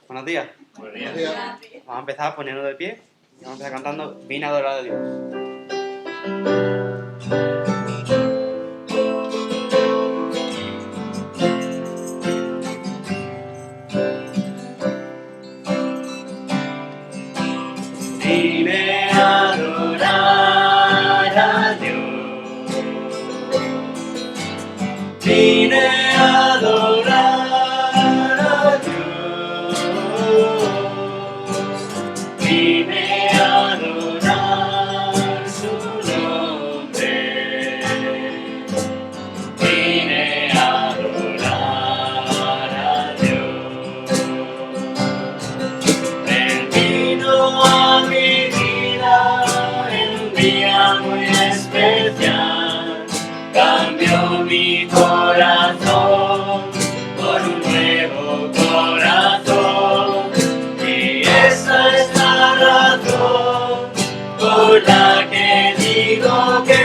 Buenos días. Buenos días. Vamos a empezar poniendo de pie y vamos a empezar cantando Vine a adorar a Dios. Vine a adorar a Dios. Vine a adorar a Dios. Vine a adorar su nombre. Vine a adorar a Dios. Él vino a mi vida en un día muy especial. Cambió mi corazón por un nuevo corazón. Y esa es la razón por la que digo que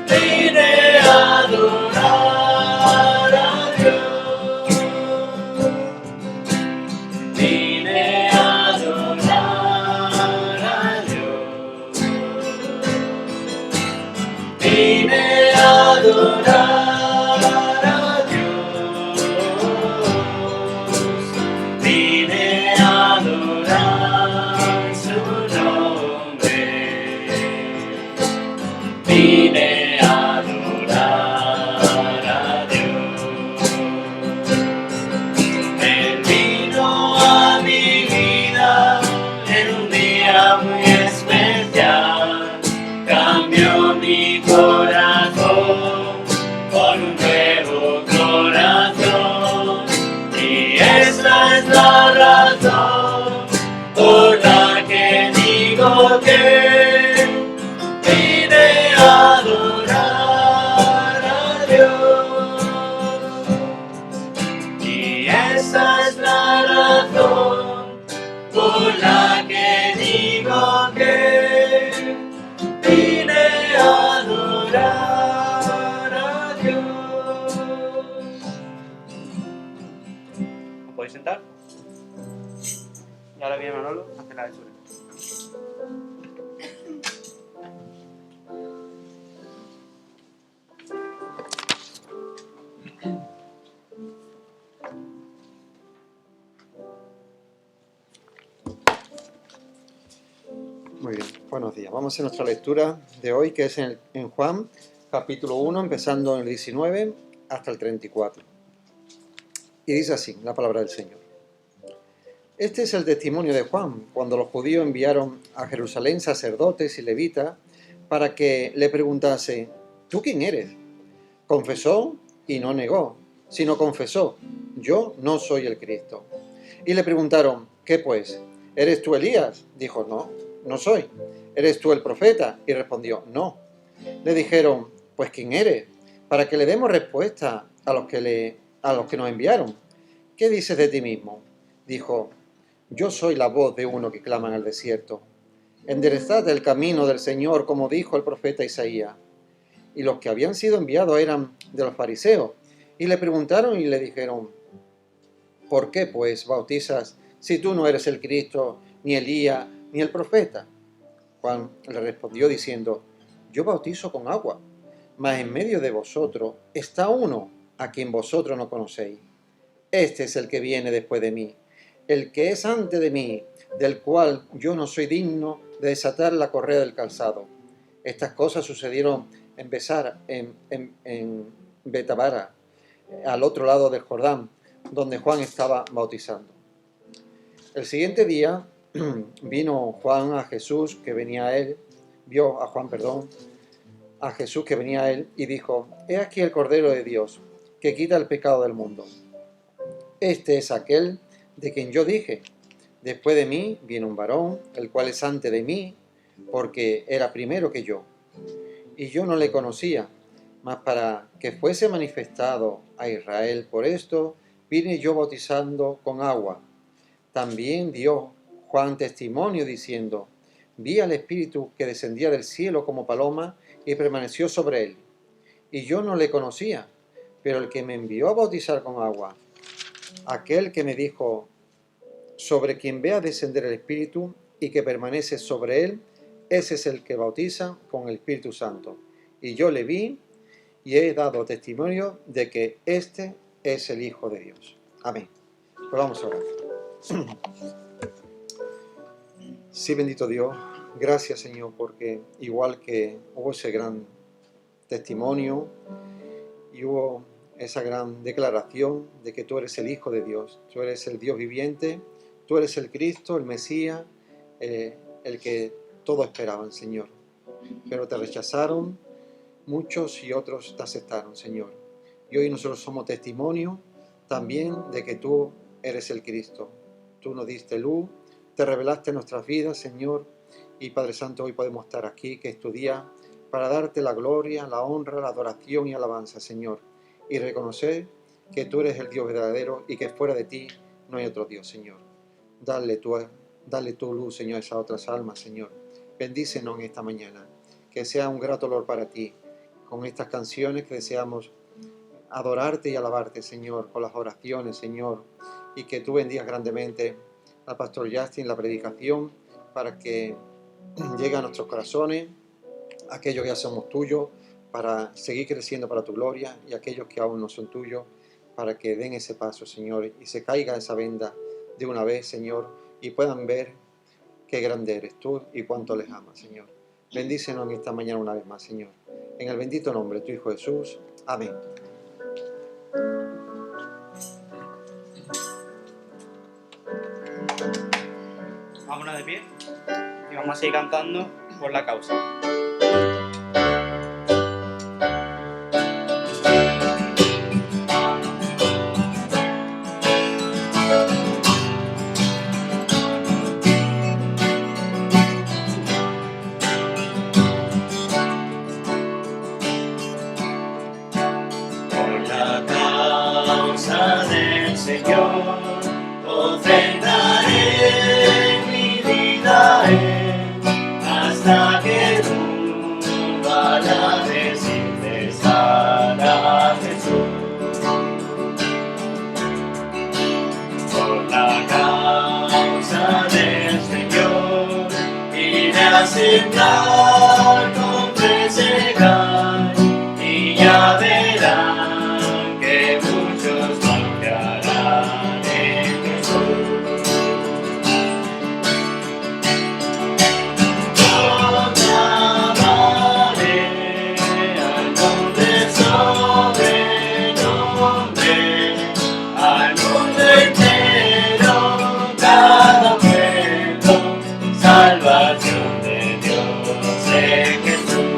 vine a adorar a Dios. Vine a adorar a Dios. Vine a adorar a Dios. Vine a adorar su nombre. Vine a adorar a Dios. Él vino a mi vida en un día muy especial. Cambió mi corazón por un nuevo corazón. Y esa es la razón por la que digo que vine a adorar a Dios. Y esa es la razón por la que digo que vine a adorar a Dios. ¿Os podéis sentar? Y ahora viene Manolo a hacer la lectura. Muy bien, buenos días. Vamos a hacer nuestra lectura de hoy, que es en Juan, capítulo 1, empezando en el 19 hasta el 34. Y dice así, la palabra del Señor. Este es el testimonio de Juan, cuando los judíos enviaron a Jerusalén sacerdotes y levitas para que le preguntase, ¿tú quién eres? Confesó y no negó, sino confesó, yo no soy el Cristo. Y le preguntaron, ¿qué pues? ¿Eres tú Elías? Dijo, no, no soy. ¿Eres tú el profeta? Y respondió, no. Le dijeron, pues ¿quién eres? Para que le demos respuesta a los que nos enviaron. ¿Qué dices de ti mismo? Dijo, yo soy la voz de uno que clama en el desierto. Enderezad el camino del Señor, como dijo el profeta Isaías. Y los que habían sido enviados eran de los fariseos. Y le preguntaron y le dijeron, ¿por qué pues bautizas si tú no eres el Cristo, ni Elías, ni el profeta? Juan le respondió diciendo, yo bautizo con agua, mas en medio de vosotros está uno a quien vosotros no conocéis. Este es el que viene después de mí, el que es antes de mí, del cual yo no soy digno de desatar la correa del calzado. Estas cosas sucedieron en Betabara, al otro lado del Jordán, donde Juan estaba bautizando. El siguiente día vino Juan a Jesús que venía a él, vio a Juan, a Jesús que venía a él y dijo: He aquí el Cordero de Dios, que quita el pecado del mundo. Este es aquel de quien yo dije: después de mí viene un varón, el cual es antes de mí, porque era primero que yo. Y yo no le conocía, mas para que fuese manifestado a Israel por esto, vine yo bautizando con agua. También dio Juan testimonio diciendo: vi al Espíritu que descendía del cielo como paloma y permaneció sobre él. Y yo no le conocía, pero el que me envió a bautizar con agua, aquel que me dijo: sobre quien vea descender el Espíritu y que permanece sobre él, ese es el que bautiza con el Espíritu Santo. Y yo le vi y he dado testimonio de que este es el Hijo de Dios. Amén. Pues vamos a orar. Sí, bendito Dios, gracias Señor, porque igual que hubo ese gran testimonio y hubo esa gran declaración de que tú eres el Hijo de Dios, tú eres el Dios viviente, tú eres el Cristo, el Mesías, el que todos esperaban, Señor. Pero te rechazaron muchos y otros te aceptaron, Señor. Y hoy nosotros somos testimonio también de que tú eres el Cristo. Tú nos diste luz, te revelaste en nuestras vidas, Señor. Y Padre Santo, hoy podemos estar aquí, que es tu día, para darte la gloria, la honra, la adoración y alabanza, Señor. Y reconocer que tú eres el Dios verdadero y que fuera de ti no hay otro Dios, Señor. Dale tu luz, Señor, a esas otras almas, Señor. Bendícenos en esta mañana. Que sea un grato olor para ti. Con estas canciones que deseamos adorarte y alabarte, Señor, con las oraciones, Señor. Y que tú bendigas grandemente al Pastor Justin, la predicación, para que llegue a nuestros corazones, aquellos que ya somos tuyos, para seguir creciendo para tu gloria, y aquellos que aún no son tuyos, para que den ese paso, Señor, y se caiga esa venda de una vez, Señor, y puedan ver qué grande eres tú y cuánto les amas, Señor. Bendícenos en esta mañana una vez más, Señor. En el bendito nombre de tu Hijo Jesús. Amén. Vámonos de pie y vamos a seguir cantando por la causa. Por la causa del Señor, ofrendaré mi vida a Él, hasta que nunca la de sin cesar a Jesús. Por la causa del Señor, iré a sembrar con fe segar, y ya verán que muchos confiarán en Jesús. Proclamaré al nombre sobre nombre, al mundo entero, cada pueblo, salvación de Dios en Jesús.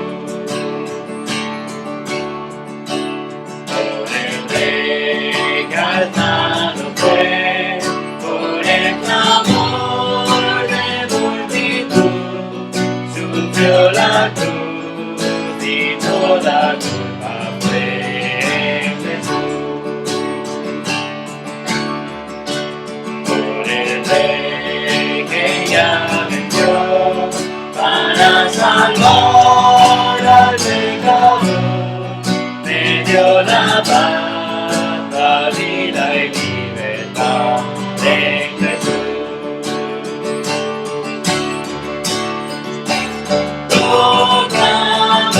Por el Rey que alzado fue, por el clamor de multitud, sufrió la cruz y toda culpa fue en Jesús. Por el Rey que ya venció para salvar al pecador, me dio la paz, la vida y libertad en Jesús. Proclamaré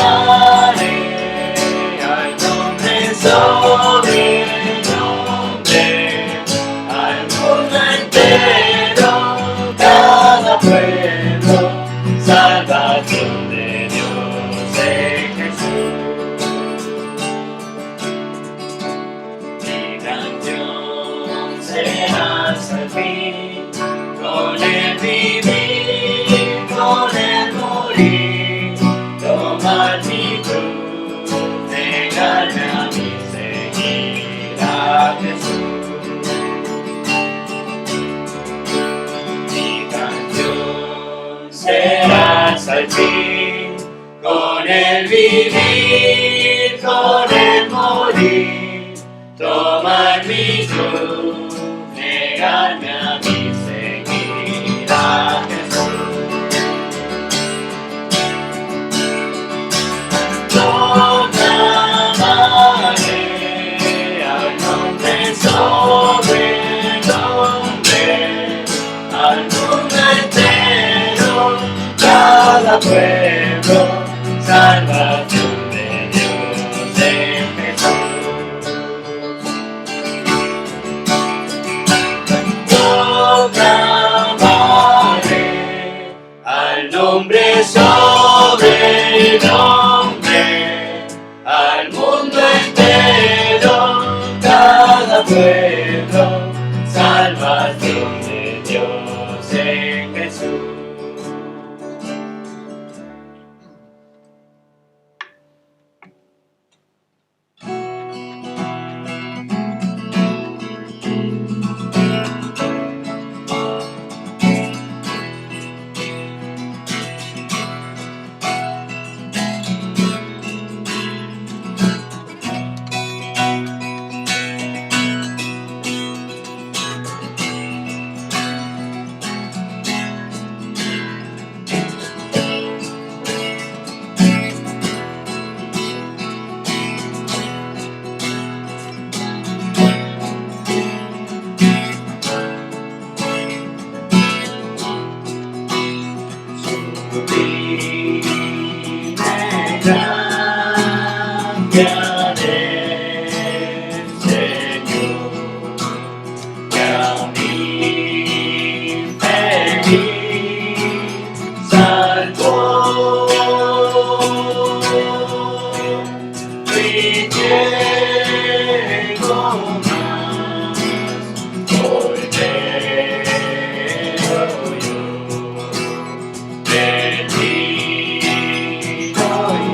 al fin, con el vivir, con el morir, tomar mi cruz, negarme a mí, seguir a Jesús. Proclamaré al nombre sobre el nombre, al mundo entero, cada pueblo, salvación de Dios en Jesús. Proclamaré al nombre sobre el nombre, al mundo entero, cada pueblo, salvación de Dios en Jesús. Gracia del Señor, que a un infeliz salvó, y llego más, hoy veo yo, bendito y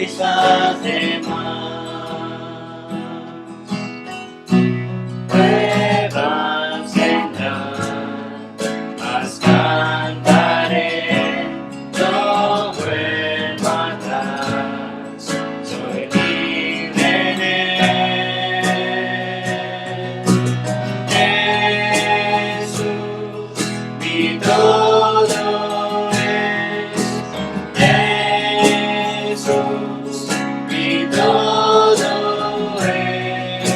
satisface más. Pruebas vendrán, mas cantaré, no vuelvo atrás, soy libre en él. Jesús, mi todo es. Jesús, mi todo es.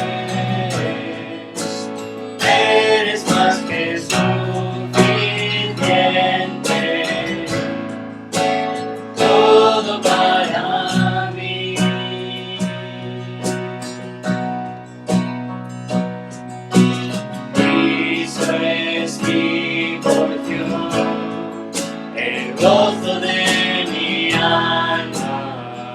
Eres más que suficiente, todo para mí. Cristo es mi porción, el gozo de mi alma.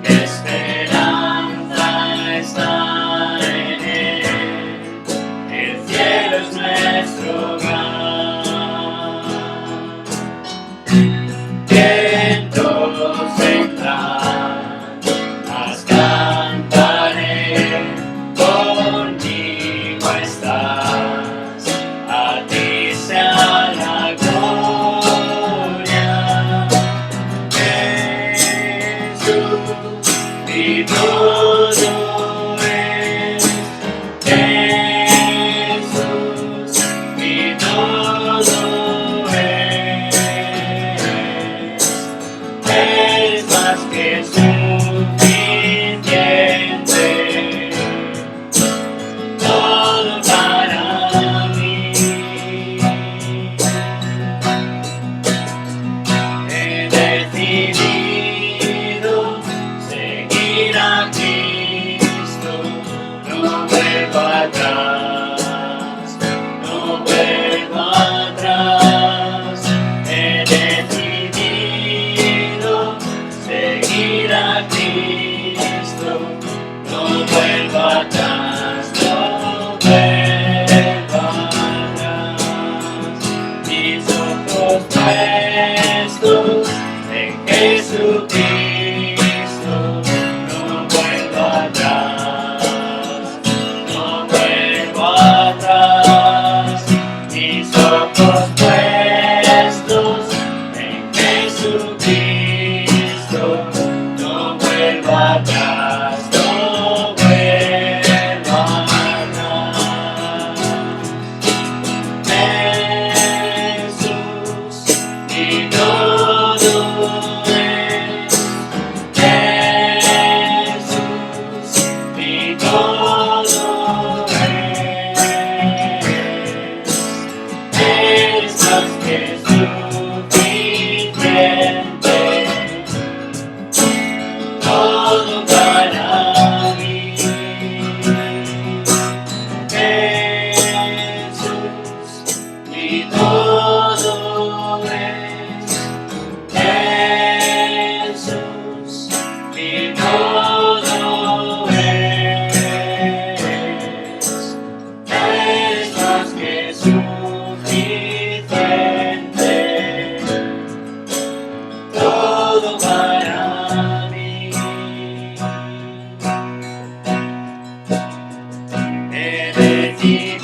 Mi esperanza está en él, el cielo es nuestro hogar. Vientos vendrán, mas cantaré, conmigo estás, a ti sea la gloria. Jesús, mi todo es. Jesús, mi todo es. Eres más que suficiente, todo para mí. He decidido seguir a Cristo, no vuelvo atrás, no vuelvo atrás. He decidido seguir a Cristo, no vuelvo atrás, no vuelvo atrás. Mis ojos puestos en Jesucristo, no vuelvo atrás, no vuelvo atrás. Mis ojos puestos en Jesucristo, no vuelvo atrás, no vuelvo atrás. Jesús, mi todo es. Jesús, mi todo es. Eres más que suficiente, todo para mí. Jesús, mi todo es. Jesús, mi todo es. Eres más que suficiente, todo para mí. He decidido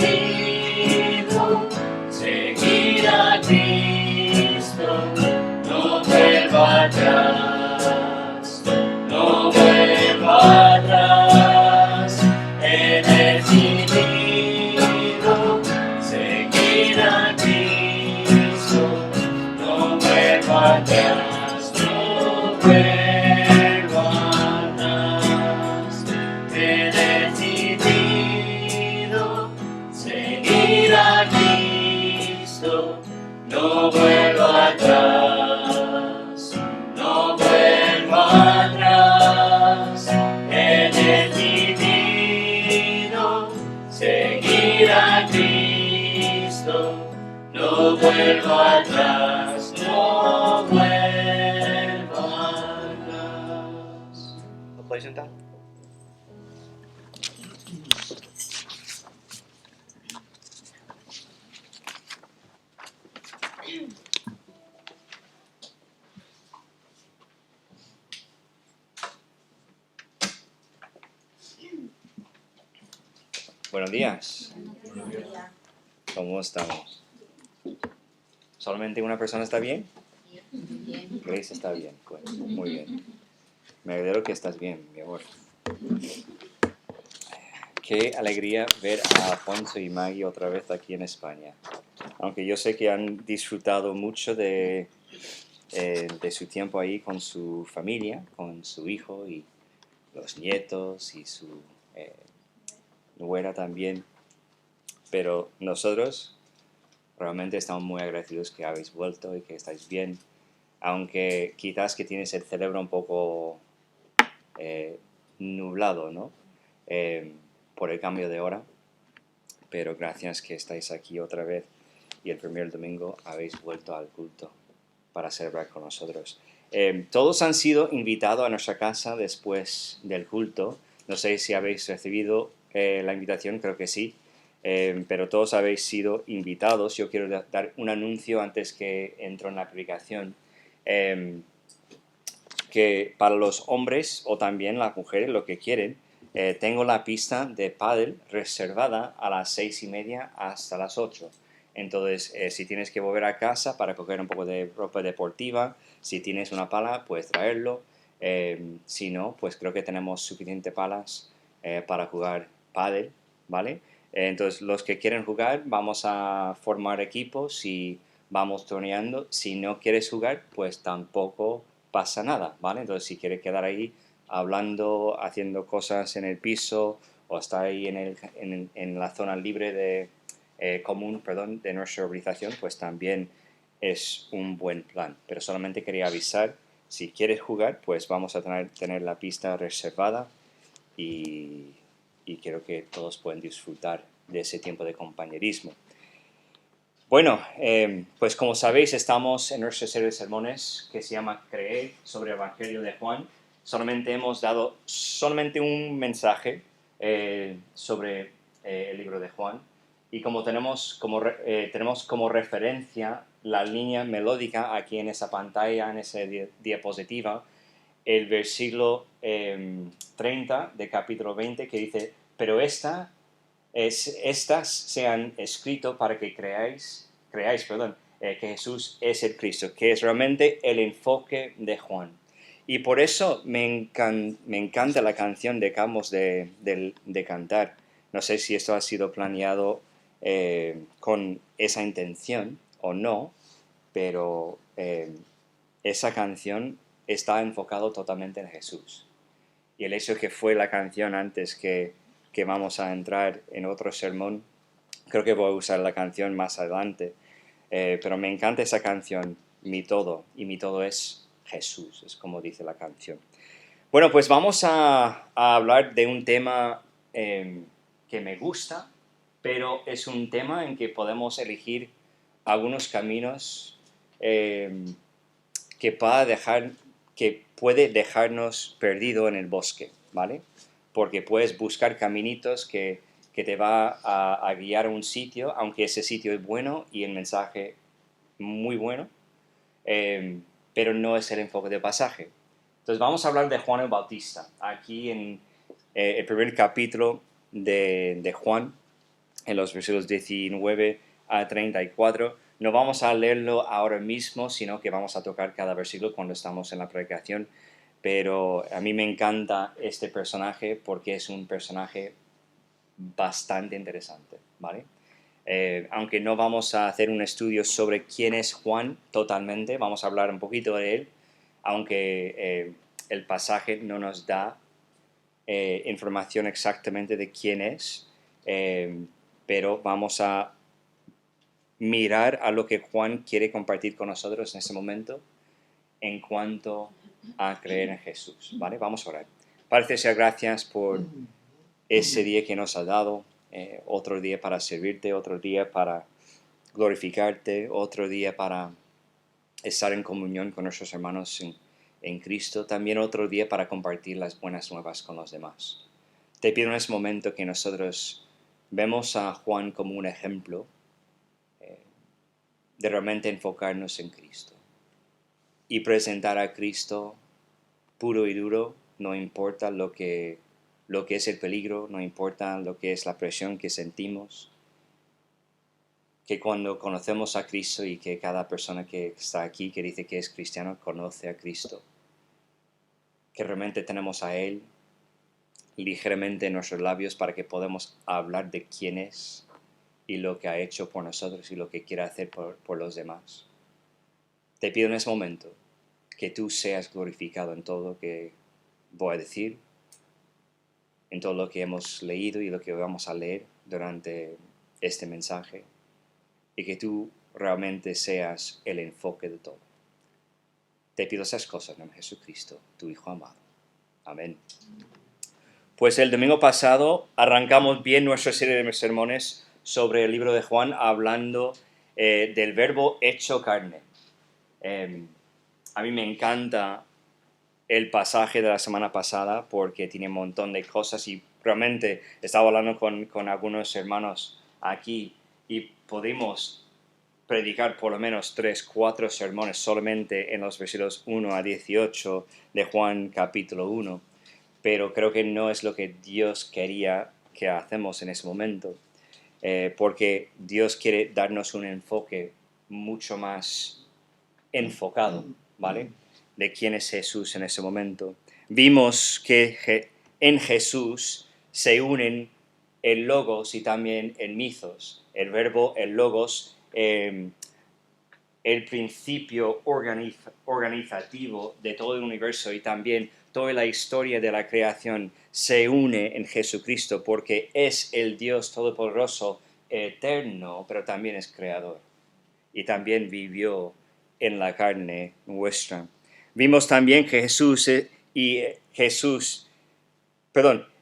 seguir a Cristo, no vuelvo atrás, no vuelvo atrás. He decidido seguir a Cristo, no vuelvo atrás, no vuelvo atrás. He decidido seguir a Cristo, no vuelvo atrás, no vuelvo atrás. He decidido seguir a Cristo, no vuelvo atrás, no vuelvo atrás. ¿Os podéis sentar? Buenos días. ¿Cómo estamos? ¿Solamente una persona está bien? Grace está bien. Pues, muy bien. Me alegro que estás bien, mi amor. Qué alegría ver a Alfonso y Maggie otra vez aquí en España. Aunque yo sé que han disfrutado mucho de su tiempo ahí con su familia, con su hijo y los nietos y su nuera también. Pero nosotros realmente estamos muy agradecidos que habéis vuelto y que estáis bien. Aunque quizás que tienes el cerebro un poco nublado, ¿no? Por el cambio de hora. Pero gracias que estáis aquí otra vez y el primer domingo habéis vuelto al culto para celebrar con nosotros. Todos han sido invitados a nuestra casa después del culto. No sé si habéis recibido la invitación, creo que sí. Pero todos habéis sido invitados. Yo quiero dar un anuncio antes que entro en la predicación. Que para los hombres o también las mujeres, lo que quieren, tengo la pista de pádel reservada a las 6:30 hasta las 8. Entonces, si tienes que volver a casa para coger un poco de ropa deportiva, si tienes una pala, puedes traerlo. Si no, pues creo que tenemos suficientes palas para jugar pádel, ¿vale? Entonces, los que quieren jugar, vamos a formar equipos y vamos torneando. Si no quieres jugar, pues tampoco pasa nada, ¿vale? Entonces, si quieres quedar ahí hablando, haciendo cosas en el piso o estar ahí en la zona libre común, perdón, de nuestra urbanización, pues también es un buen plan. Pero solamente quería avisar, si quieres jugar, pues vamos a tener la pista reservada y creo que todos pueden disfrutar de ese tiempo de compañerismo. Bueno, pues como sabéis, estamos en nuestra serie de sermones que se llama Creer sobre el Evangelio de Juan. Solamente hemos dado un mensaje sobre el libro de Juan. Y como tenemos como referencia la línea melódica aquí en esa pantalla, en esa diapositiva, el versículo 30 de capítulo 20 que dice, pero estas se han escrito para que creáis, que Jesús es el Cristo, que es realmente el enfoque de Juan. Y por eso me encanta la canción que acabamos de cantar. No sé si esto ha sido planeado con esa intención o no, pero esa canción está enfocado totalmente en Jesús. Y el hecho que fue la canción antes que vamos a entrar en otro sermón, creo que voy a usar la canción más adelante, pero me encanta esa canción, Mi Todo, y mi todo es Jesús, es como dice la canción. Bueno, pues vamos a hablar de un tema que me gusta, pero es un tema en que podemos elegir algunos caminos que puede dejarnos perdido en el bosque, ¿vale? Porque puedes buscar caminitos que te va a guiar a un sitio, aunque ese sitio es bueno y el mensaje muy bueno, pero no es el enfoque del pasaje. Entonces vamos a hablar de Juan el Bautista, aquí en el primer capítulo de Juan, en los versículos 19 a 34. No vamos a leerlo ahora mismo, sino que vamos a tocar cada versículo cuando estamos en la predicación. Pero a mí me encanta este personaje porque es un personaje bastante interesante, ¿vale? Aunque no vamos a hacer un estudio sobre quién es Juan totalmente, vamos a hablar un poquito de él, aunque el pasaje no nos da información exactamente de quién es, pero vamos a mirar a lo que Juan quiere compartir con nosotros en este momento en cuanto a creer en Jesús, ¿vale? Vamos a orar. Padre, sea gracias por ese día que nos ha dado, otro día para servirte, otro día para glorificarte, otro día para estar en comunión con nuestros hermanos en Cristo, también otro día para compartir las buenas nuevas con los demás. Te pido en este momento que nosotros vemos a Juan como un ejemplo de realmente enfocarnos en Cristo y presentar a Cristo puro y duro, no importa lo que lo que es el peligro, no importa lo que es la presión que sentimos, que cuando conocemos a Cristo y que cada persona que está aquí, que dice que es cristiano, conoce a Cristo, que realmente tenemos a Él ligeramente en nuestros labios para que podamos hablar de quién es y lo que ha hecho por nosotros y lo que quiere hacer por los demás. Te pido en ese momento que tú seas glorificado en todo lo que voy a decir, en todo lo que hemos leído y lo que vamos a leer durante este mensaje, y que tú realmente seas el enfoque de todo. Te pido esas cosas en Jesucristo, tu Hijo amado. Amén. Pues el domingo pasado arrancamos bien nuestra serie de sermones sobre el libro de Juan, hablando del verbo hecho carne. A mí me encanta el pasaje de la semana pasada porque tiene un montón de cosas y realmente estaba hablando con algunos hermanos aquí y pudimos predicar por lo menos 3-4 sermones solamente en los versículos 1 a 18 de Juan capítulo 1, pero creo que no es lo que Dios quería que hacemos en ese momento, porque Dios quiere darnos un enfoque mucho más enfocado, ¿vale? De quién es Jesús en ese momento. Vimos que en Jesús se unen el logos y también el mitos. El verbo, el logos, el principio organizativo de todo el universo y también toda la historia de la creación se une en Jesucristo porque es el Dios todopoderoso, eterno, pero también es creador. Y también vivió en la carne nuestra. Vimos también que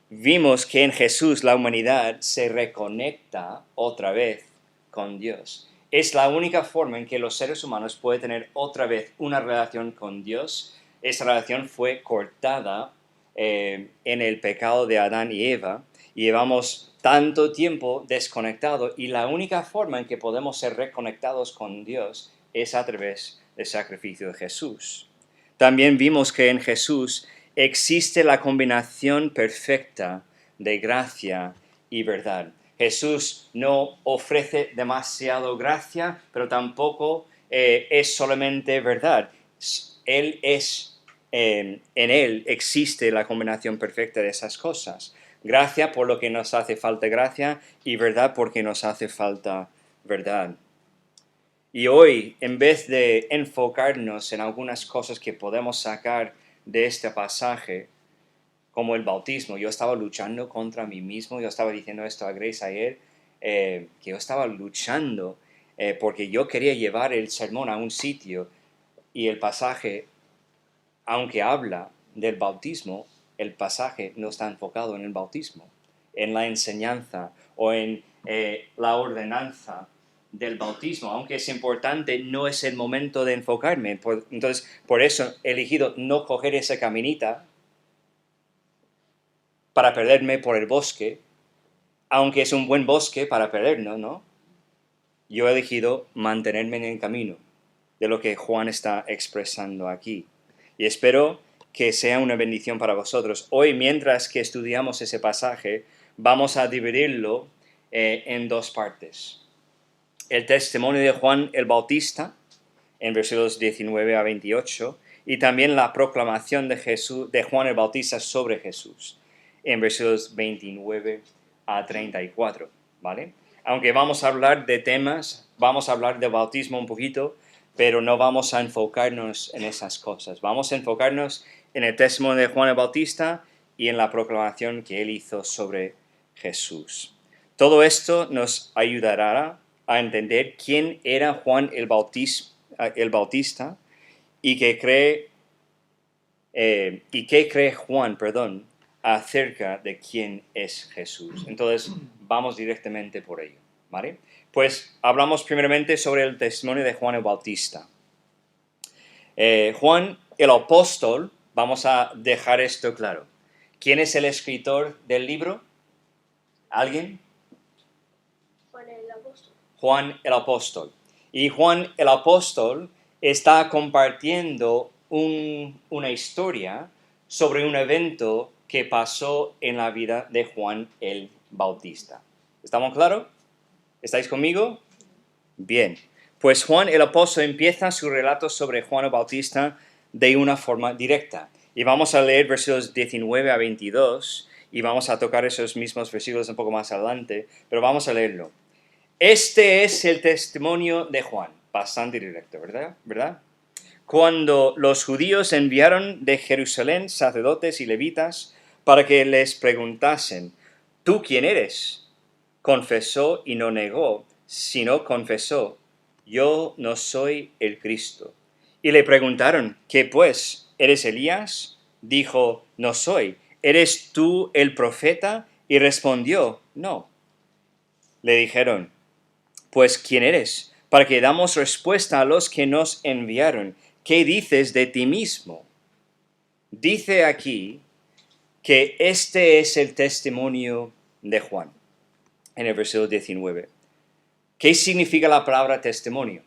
vimos que en Jesús la humanidad se reconecta otra vez con Dios. Es la única forma en que los seres humanos pueden tener otra vez una relación con Dios. Esa relación fue cortada en el pecado de Adán y Eva y llevamos tanto tiempo desconectados y la única forma en que podemos ser reconectados con Dios es a través del sacrificio de Jesús. También vimos que en Jesús existe la combinación perfecta de gracia y verdad. Jesús no ofrece demasiado gracia, pero tampoco es solamente verdad. En Él existe la combinación perfecta de esas cosas. Gracia por lo que nos hace falta gracia y verdad porque nos hace falta verdad. Y hoy, en vez de enfocarnos en algunas cosas que podemos sacar de este pasaje, como el bautismo, yo estaba luchando contra mí mismo, yo estaba diciendo esto a Grace ayer, que yo estaba luchando porque yo quería llevar el sermón a un sitio y el pasaje, aunque habla del bautismo, el pasaje no está enfocado en el bautismo, en la enseñanza o en la ordenanza del bautismo, aunque es importante, no es el momento de enfocarme. Entonces, por eso he elegido no coger esa caminita para perderme por el bosque, aunque es un buen bosque para perdernos, ¿no? Yo he elegido mantenerme en el camino de lo que Juan está expresando aquí. Y espero que sea una bendición para vosotros. Hoy, mientras que estudiamos ese pasaje, vamos a dividirlo en dos partes. El testimonio de Juan el Bautista, en versículos 19 a 28, y también la proclamación de Juan el Bautista sobre Jesús, en versículos 29 a 34, ¿vale? Aunque vamos a hablar de temas, vamos a hablar de bautismo un poquito, pero no vamos a enfocarnos en esas cosas. Vamos a enfocarnos en el testimonio de Juan el Bautista y en la proclamación que él hizo sobre Jesús. Todo esto nos ayudará a entender quién era Juan el Bautista y qué cree Juan, acerca de quién es Jesús. Entonces, vamos directamente por ello, ¿vale? Pues hablamos primeramente sobre el testimonio de Juan el Bautista. Juan el apóstol, vamos a dejar esto claro. ¿Quién es el escritor del libro? ¿Alguien? Juan el apóstol. Juan el apóstol. Y Juan el apóstol está compartiendo una historia sobre un evento que pasó en la vida de Juan el Bautista. ¿Estamos claros? ¿Estáis conmigo? Bien. Pues Juan el apóstol empieza su relato sobre Juan el Bautista de una forma directa. Y vamos a leer versículos 19 a 22 y vamos a tocar esos mismos versículos un poco más adelante, pero vamos a leerlo. Este es el testimonio de Juan, bastante directo, ¿verdad? Cuando los judíos enviaron de Jerusalén sacerdotes y levitas para que les preguntasen, ¿tú quién eres? Confesó y no negó, sino confesó, yo no soy el Cristo. Y le preguntaron, ¿qué pues? ¿Eres Elías? Dijo, no soy. ¿Eres tú el profeta? Y respondió, no. Le dijeron, pues ¿quién eres? Para que damos respuesta a los que nos enviaron. ¿Qué dices de ti mismo? Dice aquí que este es el testimonio de Juan, en el versículo 19. ¿Qué significa la palabra testimonio?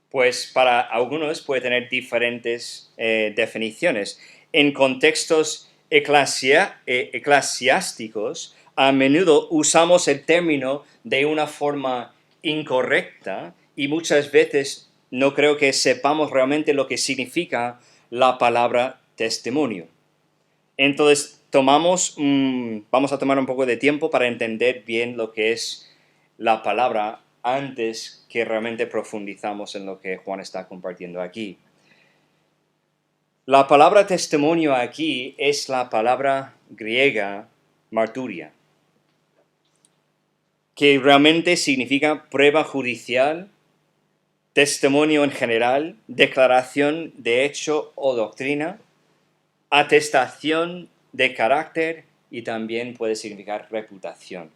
Pues para algunos puede tener diferentes definiciones. En contextos eclesiásticos, a menudo usamos el término de una forma incorrecta y muchas veces no creo que sepamos realmente lo que significa la palabra testimonio. Entonces, vamos a tomar un poco de tiempo para entender bien lo que es la palabra antes que realmente profundizamos en lo que Juan está compartiendo aquí. La palabra testimonio aquí es la palabra griega marturia, que realmente significa prueba judicial, testimonio en general, declaración de hecho o doctrina, atestación de carácter y también puede significar reputación.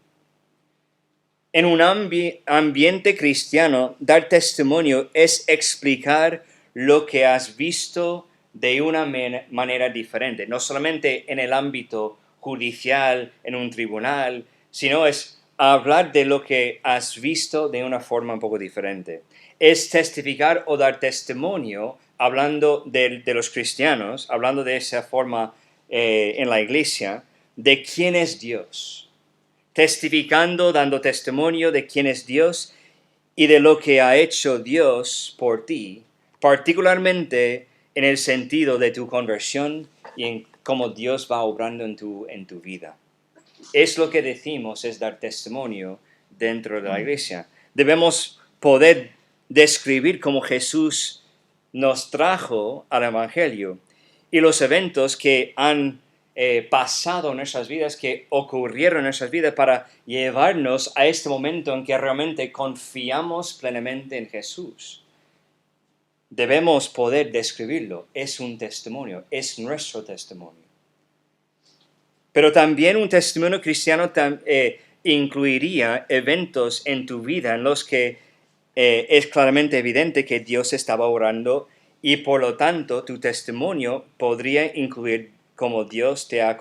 En un ambiente cristiano, dar testimonio es explicar lo que has visto de una manera diferente, no solamente en el ámbito judicial, en un tribunal, sino es hablar de lo que has visto de una forma un poco diferente. Es testificar o dar testimonio, hablando de los cristianos, hablando de esa forma en la iglesia, de quién es Dios. Testificando, dando testimonio de quién es Dios y de lo que ha hecho Dios por ti, particularmente en el sentido de tu conversión y en cómo Dios va obrando en tu vida. Es lo que decimos, es dar testimonio dentro de la iglesia. Debemos poder describir cómo Jesús nos trajo al Evangelio y los eventos que han pasado en nuestras vidas, que ocurrieron en nuestras vidas para llevarnos a este momento en que realmente confiamos plenamente en Jesús. Debemos poder describirlo. Es un testimonio, es nuestro testimonio. Pero también un testimonio cristiano incluiría eventos en tu vida en los que es claramente evidente que Dios estaba orando y por lo tanto tu testimonio podría incluir cómo Dios te ha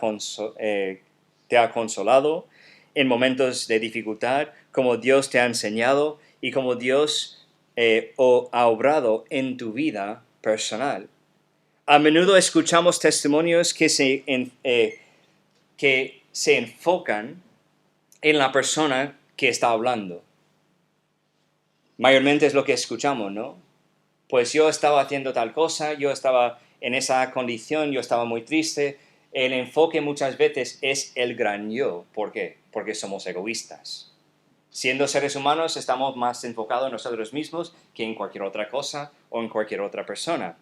consolado en momentos de dificultad, cómo Dios te ha enseñado y cómo Dios ha obrado en tu vida personal. A menudo escuchamos testimonios que se enfocan en la persona que está hablando. Mayormente es lo que escuchamos, ¿no? Pues yo estaba haciendo tal cosa, yo estaba en esa condición, yo estaba muy triste. El enfoque muchas veces es el gran yo. ¿Por qué? Porque somos egoístas. Siendo seres humanos estamos más enfocados en nosotros mismos que en cualquier otra cosa o en cualquier otra persona.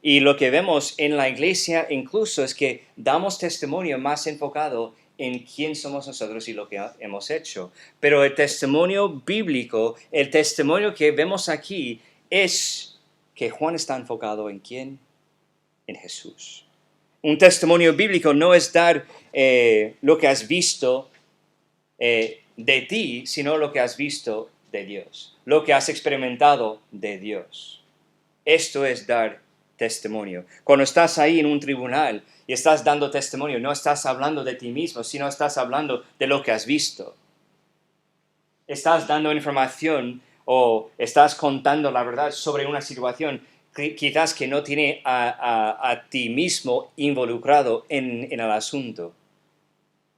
Y lo que vemos en la iglesia incluso es que damos testimonio más enfocado en quién somos nosotros y lo que hemos hecho. Pero el testimonio bíblico, el testimonio que vemos aquí es que Juan está enfocado en quién, en Jesús. Un testimonio bíblico no es dar lo que has visto de ti, sino lo que has visto de Dios, lo que has experimentado de Dios. Esto es dar testimonio. Cuando estás ahí en un tribunal y estás dando testimonio, no estás hablando de ti mismo, sino estás hablando de lo que has visto. Estás dando información o estás contando la verdad sobre una situación quizás que no tiene a ti mismo involucrado en el asunto.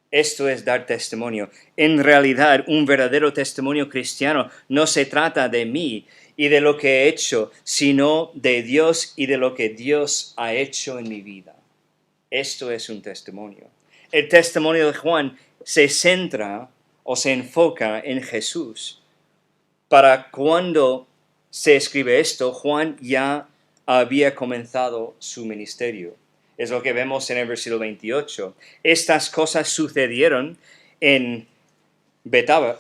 Esto es dar testimonio. En realidad, un verdadero testimonio cristiano no se trata de mí y de lo que he hecho, sino de Dios y de lo que Dios ha hecho en mi vida. Esto es un testimonio. El testimonio de Juan se centra o se enfoca en Jesús. Para cuando se escribe esto, Juan ya había comenzado su ministerio. Es lo que vemos en el versículo 28. Estas cosas sucedieron en Betábara.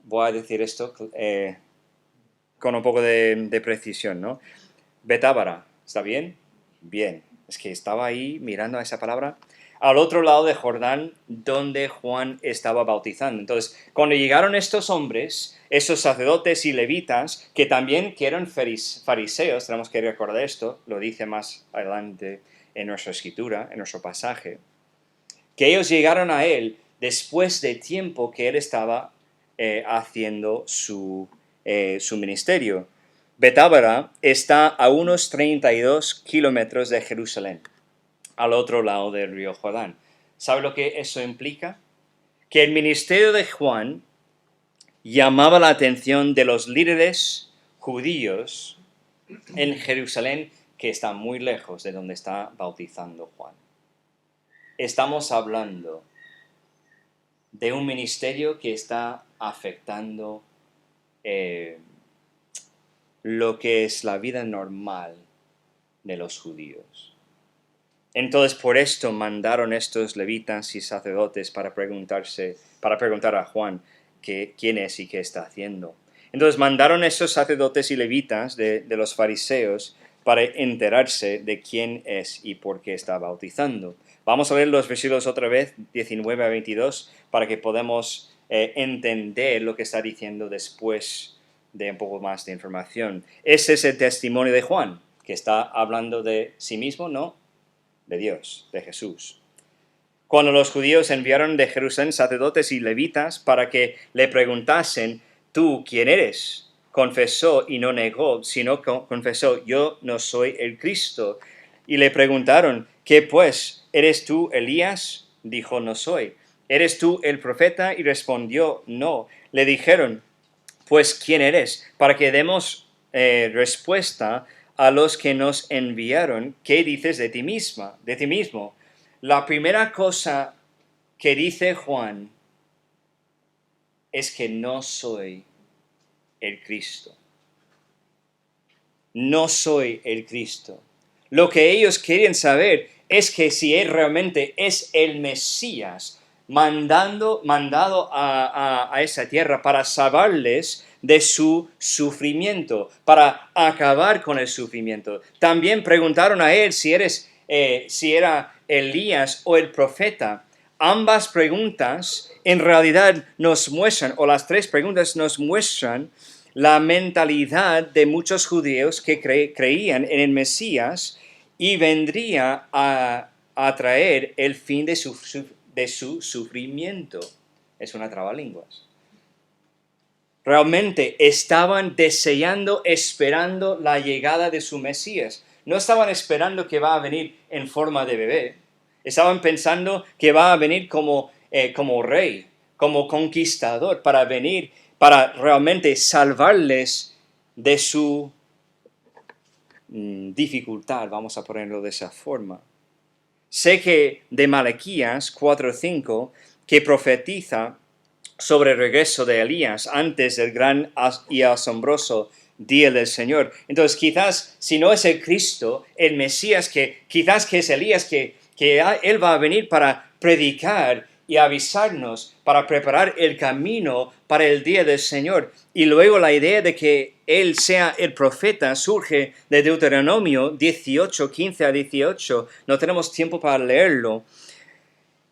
Voy a decir esto con un poco de precisión, ¿no? Betábara, ¿está bien? Bien. Es que estaba ahí mirando a esa palabra. Al otro lado de Jordán, donde Juan estaba bautizando. Entonces, cuando llegaron estos hombres, esos sacerdotes y levitas, que también que eran fariseos, tenemos que recordar esto, lo dice más adelante en nuestra escritura, en nuestro pasaje, que ellos llegaron a él después de tiempo que él estaba haciendo su ministerio. Betábara está a unos 32 kilómetros de Jerusalén, al otro lado del río Jordán. ¿Sabe lo que eso implica? Que el ministerio de Juan llamaba la atención de los líderes judíos en Jerusalén, que está muy lejos de donde está bautizando Juan. Estamos hablando de un ministerio que está afectando lo que es la vida normal de los judíos. Entonces, por esto mandaron estos levitas y sacerdotes para preguntar a Juan quién es y qué está haciendo. Entonces mandaron esos sacerdotes y levitas de los fariseos para enterarse de quién es y por qué está bautizando. Vamos a leer los versículos otra vez, 19 a 22, para que podamos entender lo que está diciendo después de un poco más de información. Ese es el testimonio de Juan, que está hablando de sí mismo, no de Dios, de Jesús. Cuando los judíos enviaron de Jerusalén sacerdotes y levitas para que le preguntasen, ¿tú quién eres? Confesó y no negó, sino confesó, yo no soy el Cristo. Y le preguntaron, ¿qué pues? ¿Eres tú Elías? Dijo, no soy. ¿Eres tú el profeta? Y respondió, no. Le dijeron, pues, ¿quién eres? Para que demos respuesta a los que nos enviaron, ¿qué dices de ti mismo? La primera cosa que dice Juan es que no soy el Cristo. No soy el Cristo. Lo que ellos querían saber es que si él realmente es el Mesías, mandado a esa tierra para salvarles de su sufrimiento, para acabar con el sufrimiento. También preguntaron a él si era Elías o el profeta. Ambas preguntas en realidad nos muestran, o las tres preguntas nos muestran la mentalidad de muchos judíos que creían en el Mesías y vendría a traer el fin de su sufrimiento. Es una trabalenguas. Realmente estaban deseando, esperando la llegada de su Mesías. No estaban esperando que va a venir en forma de bebé. Estaban pensando que va a venir como rey, como conquistador, para venir, para realmente salvarles de su dificultad, vamos a ponerlo de esa forma. Sé que de Malaquías 4:5, que profetiza sobre el regreso de Elías antes del gran y asombroso día del Señor. Entonces, quizás, si no es el Cristo, el Mesías, quizás que es Elías, que él va a venir para predicar y avisarnos, para preparar el camino para el día del Señor. Y luego la idea de que él sea el profeta surge de Deuteronomio 18, 15 a 18. No tenemos tiempo para leerlo.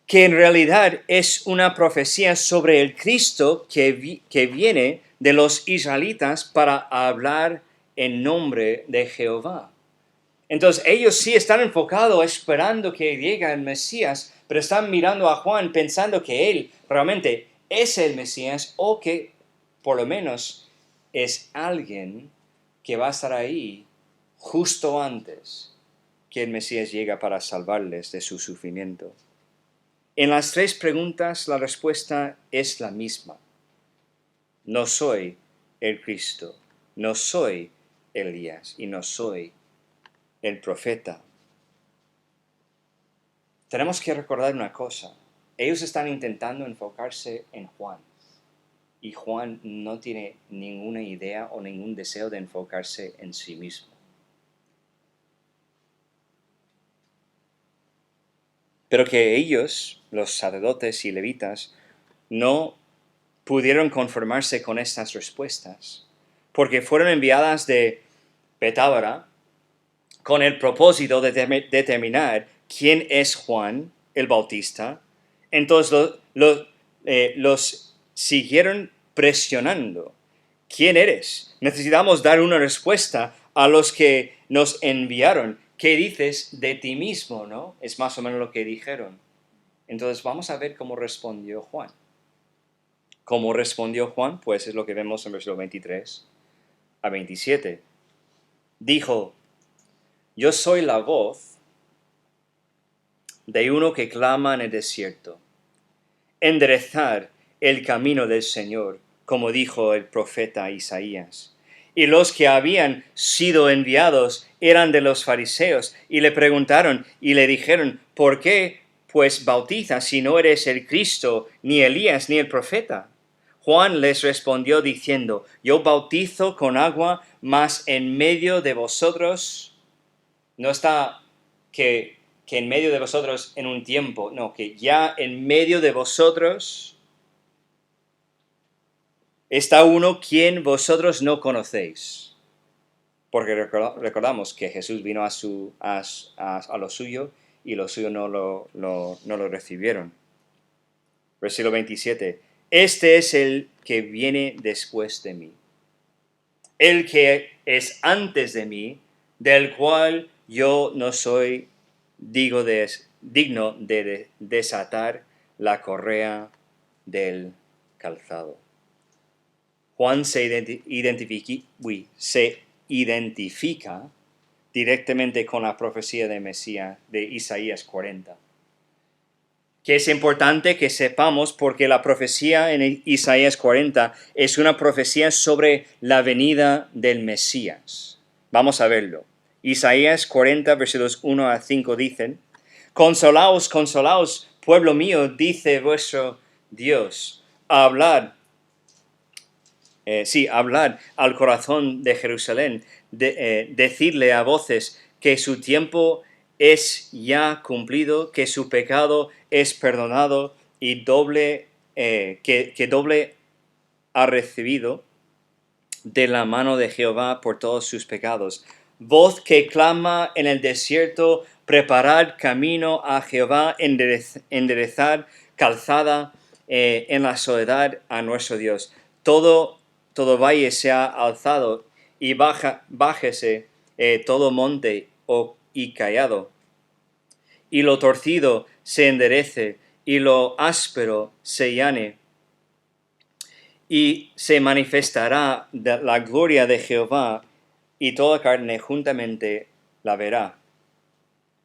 Que en realidad es una profecía sobre el Cristo que viene de los israelitas para hablar en nombre de Jehová. Entonces ellos sí están enfocados esperando que llegue el Mesías, pero están mirando a Juan pensando que él realmente es el Mesías o que por lo menos es alguien que va a estar ahí justo antes que el Mesías llega para salvarles de su sufrimiento. En las 3 preguntas la respuesta es la misma. No soy el Cristo, no soy Elías y no soy el profeta. Tenemos que recordar una cosa. Ellos están intentando enfocarse en Juan. Y Juan no tiene ninguna idea o ningún deseo de enfocarse en sí mismo. Pero que ellos, los sacerdotes y levitas, no pudieron conformarse con estas respuestas, porque fueron enviadas de Betábara con el propósito de determinar quién es Juan el Bautista. Entonces los siguieron presionando. ¿Quién eres? Necesitamos dar una respuesta a los que nos enviaron. ¿Qué dices de ti mismo, no? Es más o menos lo que dijeron. Entonces vamos a ver cómo respondió Juan. ¿Cómo respondió Juan? Pues es lo que vemos en versículo 23 a 27. Dijo: yo soy la voz de uno que clama en el desierto. Enderezar el camino del Señor, como dijo el profeta Isaías. Y los que habían sido enviados eran de los fariseos, y le preguntaron y le dijeron: ¿por qué pues bautizas si no eres el Cristo, ni Elías, ni el profeta? Juan les respondió diciendo: yo bautizo con agua, mas en medio de vosotros, no está que en medio de vosotros en un tiempo, no, que ya en medio de vosotros está uno quien vosotros no conocéis. Porque recordamos que Jesús vino a lo suyo y los suyos no lo recibieron. Versículo 27. Este es el que viene después de mí, el que es antes de mí, del cual yo no soy digno de desatar la correa del calzado. Juan se identifica directamente con la profecía de Mesías de Isaías 40. Que es importante que sepamos porque la profecía en Isaías 40 es una profecía sobre la venida del Mesías. Vamos a verlo. Isaías 40, versículos 1 a 5 dicen: consolaos, consolaos, pueblo mío, dice vuestro Dios. Hablad al corazón de Jerusalén, decidle a voces que su tiempo es ya cumplido, que su pecado es perdonado y que doble ha recibido de la mano de Jehová por todos sus pecados. Voz que clama en el desierto: preparad camino a Jehová, enderezar calzada en la soledad a nuestro Dios. Todo valle sea alzado y bájese todo monte y callado, y lo torcido se enderece y lo áspero se llane, y se manifestará la gloria de Jehová, y toda carne juntamente la verá,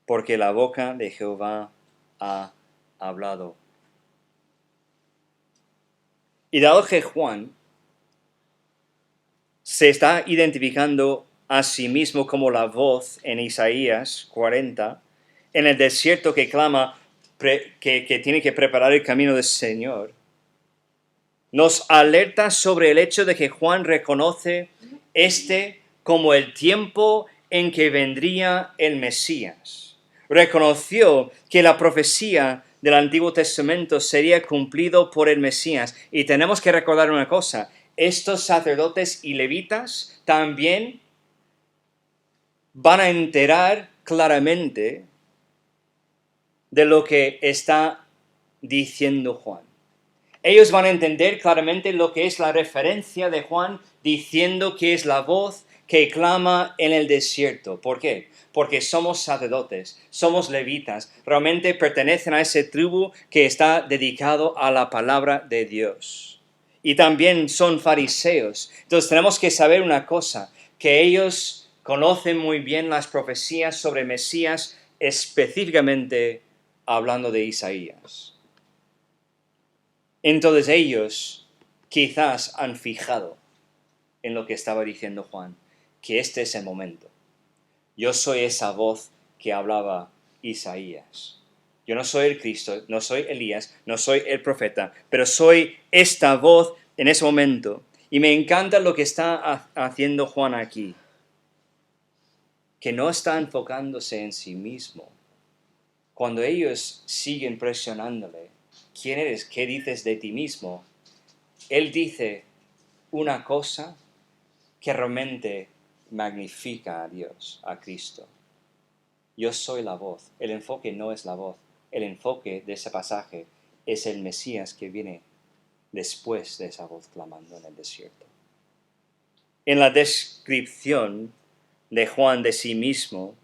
porque la boca de Jehová ha hablado. Y dado que Juan se está identificando a sí mismo como la voz en Isaías 40, en el desierto que clama que tiene que preparar el camino del Señor, nos alerta sobre el hecho de que Juan reconoce como el tiempo en que vendría el Mesías. Reconoció que la profecía del Antiguo Testamento sería cumplido por el Mesías. Y tenemos que recordar una cosa: estos sacerdotes y levitas también van a enterar claramente de lo que está diciendo Juan. Ellos van a entender claramente lo que es la referencia de Juan diciendo que es la voz que clama en el desierto. ¿Por qué? Porque somos sacerdotes, somos levitas, realmente pertenecen a ese tribu que está dedicado a la palabra de Dios. Y también son fariseos. Entonces tenemos que saber una cosa, que ellos conocen muy bien las profecías sobre Mesías, específicamente hablando de Isaías. Entonces ellos quizás han fijado en lo que estaba diciendo Juan, que este es el momento. Yo soy esa voz que hablaba Isaías. Yo no soy el Cristo, no soy Elías, no soy el profeta, pero soy esta voz en ese momento. Y me encanta lo que está haciendo Juan aquí, que no está enfocándose en sí mismo. Cuando ellos siguen presionándole, ¿quién eres? ¿Qué dices de ti mismo? Él dice una cosa que realmente magnifica a Dios, a Cristo. Yo soy la voz. El enfoque no es la voz. El enfoque de ese pasaje es el Mesías que viene después de esa voz clamando en el desierto. En la descripción de Juan de sí mismo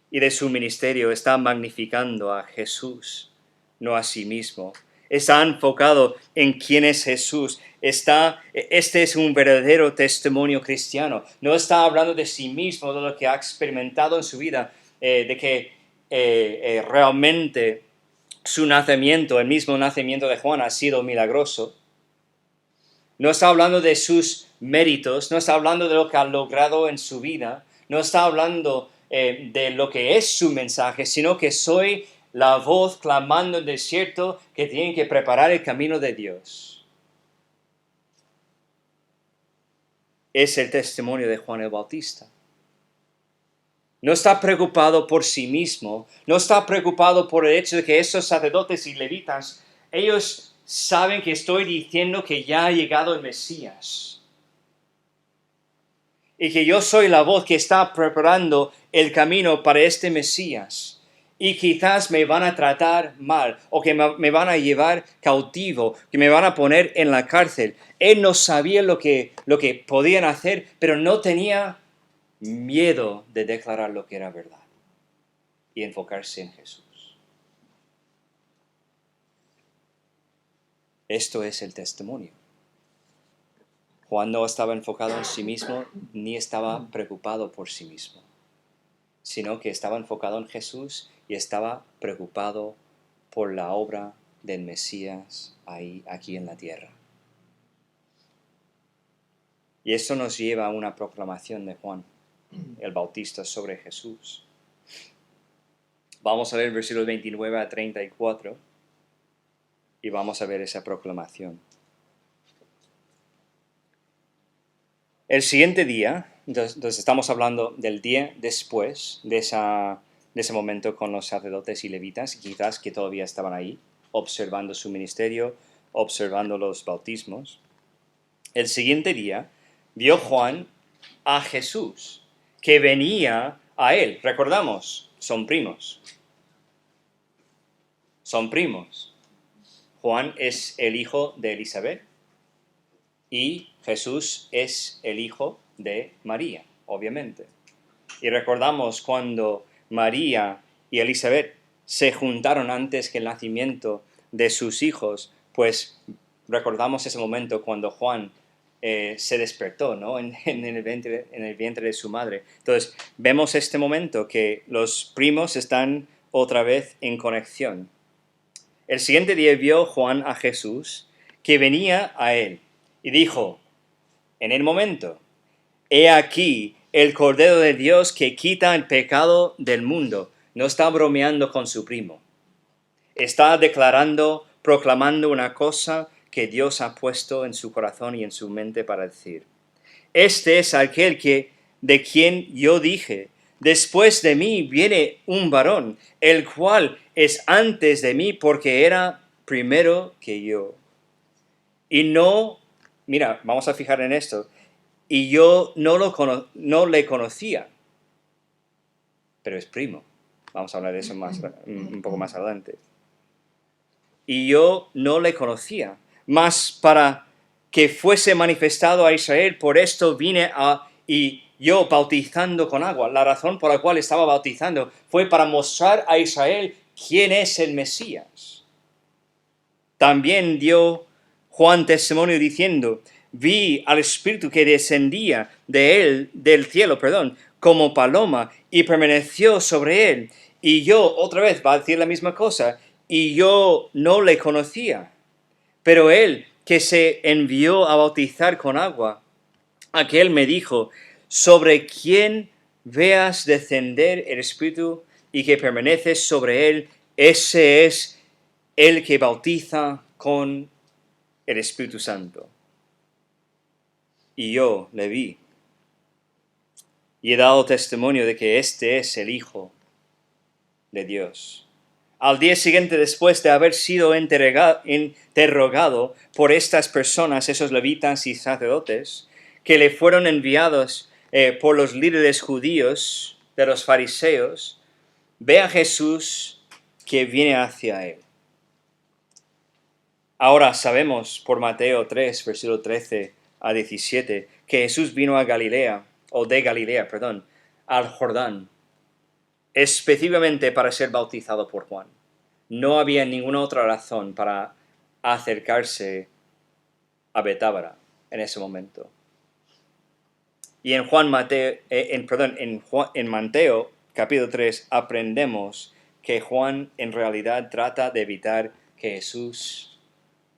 y de su ministerio está magnificando a Jesús, no a sí mismo. Está enfocado en quién es Jesús. Este es un verdadero testimonio cristiano. No está hablando de sí mismo, de lo que ha experimentado en su vida, de que realmente su nacimiento, el mismo nacimiento de Juan, ha sido milagroso. No está hablando de sus méritos, no está hablando de lo que ha logrado en su vida, no está hablando de lo que es su mensaje, sino que soy la voz clamando en el desierto que tiene que preparar el camino de Dios. Es el testimonio de Juan el Bautista. No está preocupado por sí mismo, no está preocupado por el hecho de que esos sacerdotes y levitas, ellos saben que estoy diciendo que ya ha llegado el Mesías. Y que yo soy la voz que está preparando el camino para este Mesías. Y quizás me van a tratar mal, o que me van a llevar cautivo, que me van a poner en la cárcel. Él no sabía lo que podían hacer, pero no tenía miedo de declarar lo que era verdad y enfocarse en Jesús. Esto es el testimonio. Juan no estaba enfocado en sí mismo ni estaba preocupado por sí mismo, sino que estaba enfocado en Jesús y estaba preocupado por la obra del Mesías aquí en la tierra. Y esto nos lleva a una proclamación de Juan el Bautista sobre Jesús. Vamos a ver versículos 29 a 34 y vamos a ver esa proclamación. El siguiente día, entonces estamos hablando del día después de ese momento con los sacerdotes y levitas, quizás que todavía estaban ahí, observando su ministerio, observando los bautismos. El siguiente día vio Juan a Jesús, que venía a él. Recordamos, son primos. Son primos. Juan es el hijo de Elizabeth y Jesús es el hijo de María, obviamente. Y recordamos cuando María y Elizabeth se juntaron antes que el nacimiento de sus hijos, pues recordamos ese momento cuando Juan se despertó, ¿no? en el vientre de su madre. Entonces, vemos este momento que los primos están otra vez en conexión. El siguiente día vio Juan a Jesús que venía a él y dijo, en el momento, he aquí el Cordero de Dios que quita el pecado del mundo. No está bromeando con su primo. Está declarando, proclamando una cosa que Dios ha puesto en su corazón y en su mente para decir. Este es aquel de quien yo dije, después de mí viene un varón, el cual es antes de mí porque era primero que yo. Y no, mira, vamos a fijar en esto, y yo no le conocía, pero es primo. Vamos a hablar de eso un poco más adelante. Y yo no le conocía, mas para que fuese manifestado a Israel, por esto vine y yo bautizando con agua. La razón por la cual estaba bautizando fue para mostrar a Israel quién es el Mesías. También dio Juan testimonio diciendo, vi al Espíritu que descendía de él, del cielo, como paloma, y permaneció sobre él. Y yo, otra vez, va a decir la misma cosa, y yo no le conocía. Pero él, que se envió a bautizar con agua, aquel me dijo, sobre quien veas descender el Espíritu y que permanece sobre él, ese es el que bautiza con el Espíritu Santo. Y yo le vi y he dado testimonio de que este es el Hijo de Dios. Al día siguiente, después de haber sido interrogado por estas personas, esos levitas y sacerdotes, que le fueron enviados por los líderes judíos de los fariseos, ve a Jesús que viene hacia él. Ahora sabemos por Mateo 3, versículo 13 a 17, que Jesús vino a Galilea, al Jordán, específicamente para ser bautizado por Juan. No había ninguna otra razón para acercarse a Betábara en ese momento. Y en Mateo capítulo 3 aprendemos que Juan en realidad trata de evitar que Jesús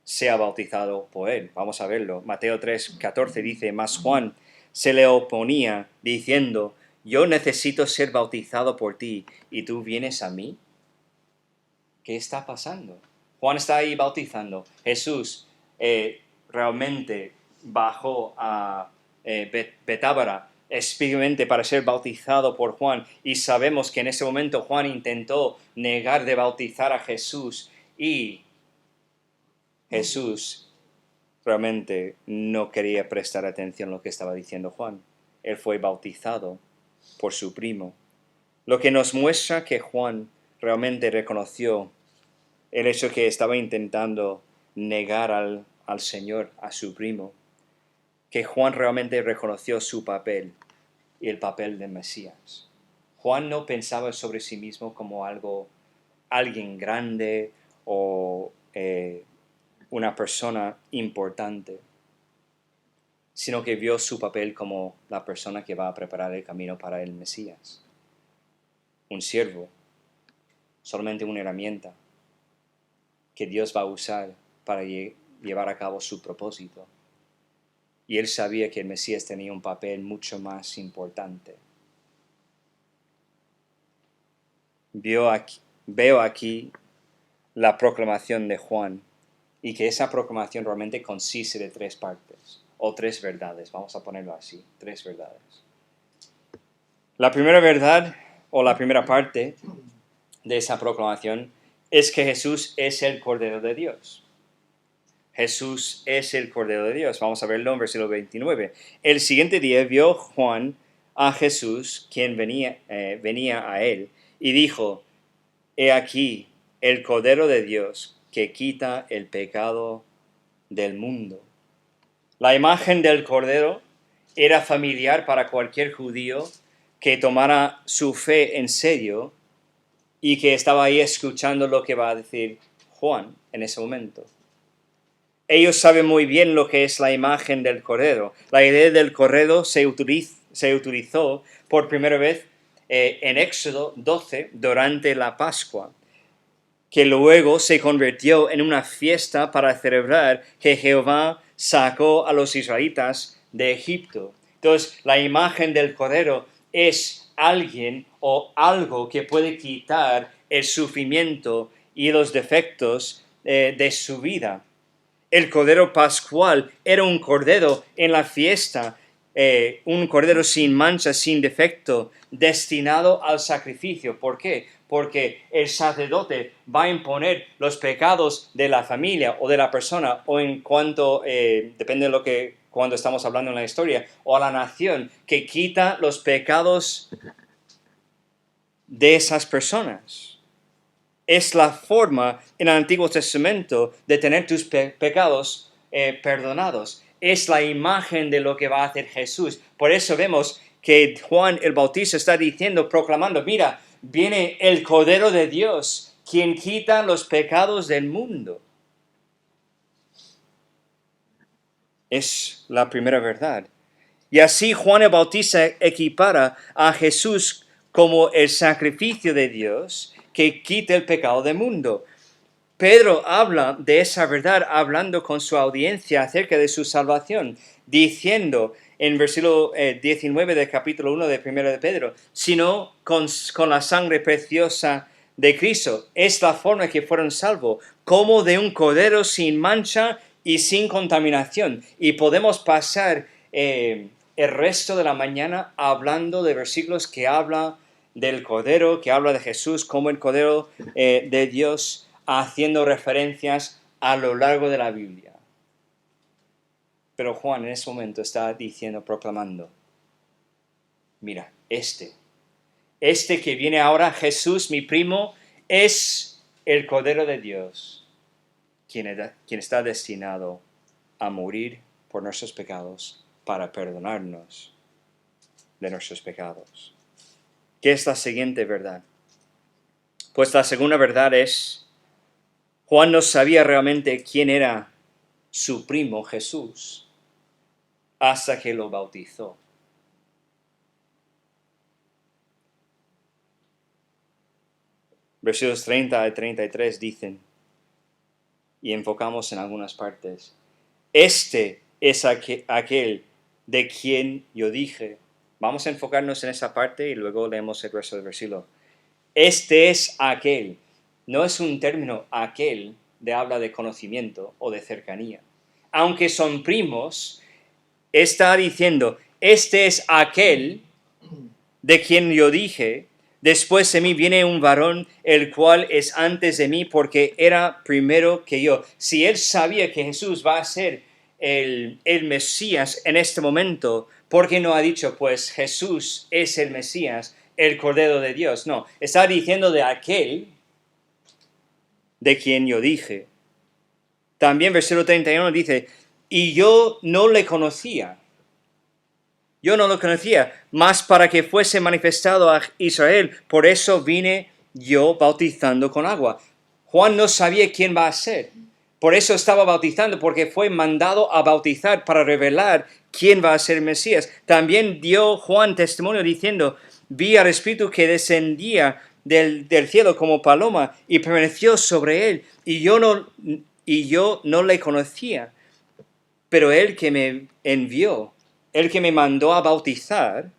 sea bautizado por él. Vamos a verlo. Mateo 3, 14 dice, mas Juan se le oponía diciendo, yo necesito ser bautizado por ti, ¿y tú vienes a mí? ¿Qué está pasando? Juan está ahí bautizando. Jesús realmente bajó a Betábara específicamente para ser bautizado por Juan. Y sabemos que en ese momento Juan intentó negar de bautizar a Jesús y Jesús realmente no quería prestar atención a lo que estaba diciendo Juan. Él fue bautizado por su primo. Lo que nos muestra que Juan realmente reconoció el hecho que estaba intentando negar al Señor, a su primo. Que Juan realmente reconoció su papel y el papel del Mesías. Juan no pensaba sobre sí mismo como alguien grande o una persona importante, sino que vio su papel como la persona que va a preparar el camino para el Mesías. Un siervo, solamente una herramienta que Dios va a usar para llevar a cabo su propósito. Y él sabía que el Mesías tenía un papel mucho más importante. Veo aquí la proclamación de Juan y que esa proclamación realmente consiste de 3 partes o 3 verdades, vamos a ponerlo así, 3 verdades. La primera verdad o la primera parte de esa proclamación es que Jesús es el Cordero de Dios. Jesús es el Cordero de Dios. Vamos a verlo en versículo 29. El siguiente día vio Juan a Jesús, quien venía a él, y dijo, he aquí el Cordero de Dios que quita el pecado del mundo. La imagen del Cordero era familiar para cualquier judío que tomara su fe en serio y que estaba ahí escuchando lo que va a decir Juan en ese momento. Ellos saben muy bien lo que es la imagen del Cordero. La idea del Cordero se utilizó por primera vez en Éxodo 12 durante la Pascua, que luego se convirtió en una fiesta para celebrar que Jehová sacó a los israelitas de Egipto. Entonces, la imagen del Cordero es alguien o algo que puede quitar el sufrimiento y los defectos de su vida. El Cordero Pascual era un cordero en la fiesta, un cordero sin mancha, sin defecto, destinado al sacrificio. ¿Por qué? Porque el sacerdote va a imponer los pecados de la familia o de la persona, o en cuanto, depende de cuando estamos hablando en la historia, o a la nación, que quita los pecados de esas personas. Es la forma en el Antiguo Testamento de tener tus pecados perdonados. Es la imagen de lo que va a hacer Jesús. Por eso vemos que Juan el Bautista está diciendo, proclamando, mira, viene el Cordero de Dios, quien quita los pecados del mundo. Es la primera verdad. Y así Juan el Bautista equipara a Jesús como el sacrificio de Dios que quita el pecado del mundo. Pedro habla de esa verdad hablando con su audiencia acerca de su salvación, diciendo en versículo 19 del capítulo 1 de 1 de Pedro, sino con la sangre preciosa de Cristo. Es la forma que fueron salvos, como de un cordero sin mancha y sin contaminación. Y podemos pasar el resto de la mañana hablando de versículos que hablan del cordero, que habla de Jesús como el cordero de Dios, haciendo referencias a lo largo de la Biblia. Pero Juan en ese momento está diciendo, proclamando, mira, este que viene ahora, Jesús, mi primo, es el Cordero de Dios, quien está destinado a morir por nuestros pecados para perdonarnos de nuestros pecados. ¿Qué es la siguiente verdad? Pues la segunda verdad es, Juan no sabía realmente quién era su primo Jesús hasta que lo bautizó. Versículos 30 a 33 dicen, y enfocamos en algunas partes, este es aquel de quien yo dije. Vamos a enfocarnos en esa parte y luego leemos el resto del versículo. Este es aquel. No es un término aquel de habla de conocimiento o de cercanía. Aunque son primos, está diciendo, este es aquel de quien yo dije, después de mí viene un varón, el cual es antes de mí, porque era primero que yo. Si él sabía que Jesús va a ser el Mesías en este momento, ¿por qué no ha dicho, pues Jesús es el Mesías, el Cordero de Dios? No, está diciendo de aquel de quien yo dije. También versículo 31 dice, y yo no le conocía. Yo no lo conocía, más para que fuese manifestado a Israel. Por eso vine yo bautizando con agua. Juan no sabía quién va a ser. Por eso estaba bautizando, porque fue mandado a bautizar para revelar quién va a ser Mesías. También dio Juan testimonio diciendo, vi al Espíritu que descendía del cielo como paloma y permaneció sobre él. Y yo no le conocía. Pero él que me envió, el que me mandó a bautizar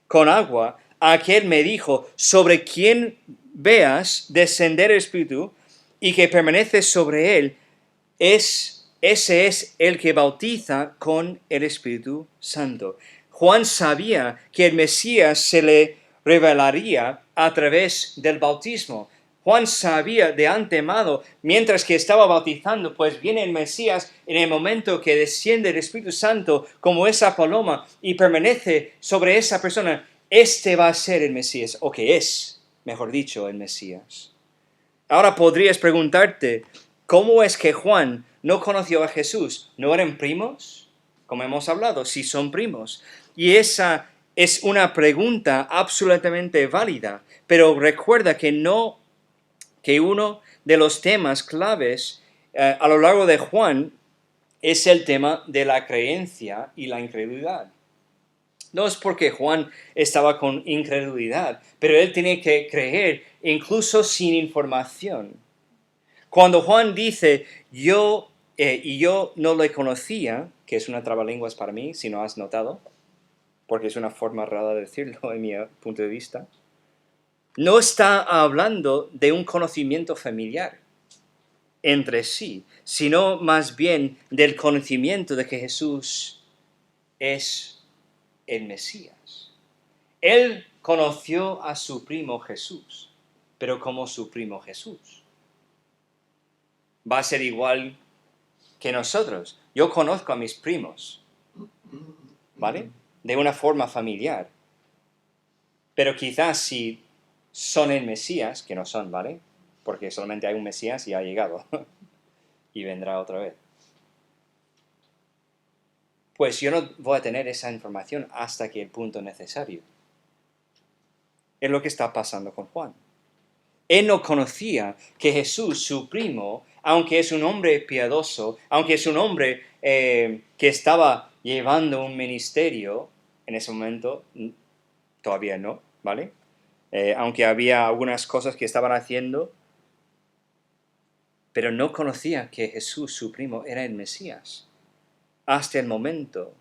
con agua, aquel me dijo, sobre quien veas descender el Espíritu y que permanece sobre él, ese es el que bautiza con el Espíritu Santo. Juan sabía que el Mesías se le revelaría a través del bautismo. Juan sabía de antemano, mientras que estaba bautizando, pues viene el Mesías en el momento que desciende el Espíritu Santo como esa paloma y permanece sobre esa persona. Este va a ser el Mesías, o que es, mejor dicho, el Mesías. Ahora podrías preguntarte, ¿cómo es que Juan no conoció a Jesús? ¿No eran primos? Como hemos hablado, sí son primos. Y esa es una pregunta absolutamente válida, pero recuerda que uno de los temas claves a lo largo de Juan es el tema de la creencia y la incredulidad. No es porque Juan estaba con incredulidad, pero él tiene que creer incluso sin información. Cuando Juan dice, yo no le conocía, que es una trabalenguas para mí, si no has notado, porque es una forma rara de decirlo en mi punto de vista, no está hablando de un conocimiento familiar entre sí, sino más bien del conocimiento de que Jesús es el Mesías. Él conoció a su primo Jesús, pero como su primo Jesús. Va a ser igual que nosotros. Yo conozco a mis primos, ¿vale? De una forma familiar. Pero quizás si son el Mesías, que no son, ¿vale? Porque solamente hay un Mesías y ha llegado. Y vendrá otra vez. Pues yo no voy a tener esa información hasta que el punto necesario. Es lo que está pasando con Juan. Él no conocía que Jesús, su primo, aunque es un hombre piadoso, aunque es un hombre que estaba llevando un ministerio, en ese momento todavía no, ¿vale? Aunque había algunas cosas que estaban haciendo, pero no conocía que Jesús, su primo, era el Mesías, hasta el momento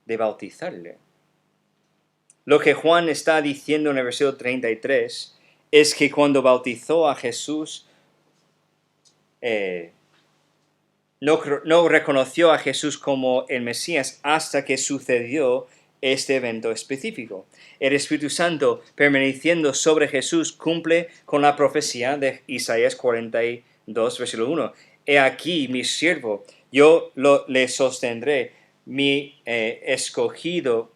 de bautizarle. Lo que Juan está diciendo en el versículo 33 es que cuando bautizó a Jesús, no reconoció a Jesús como el Mesías hasta que sucedió este evento específico. El Espíritu Santo permaneciendo sobre Jesús cumple con la profecía de Isaías 42, versículo 1. He aquí mi siervo, yo le sostendré, mi escogido,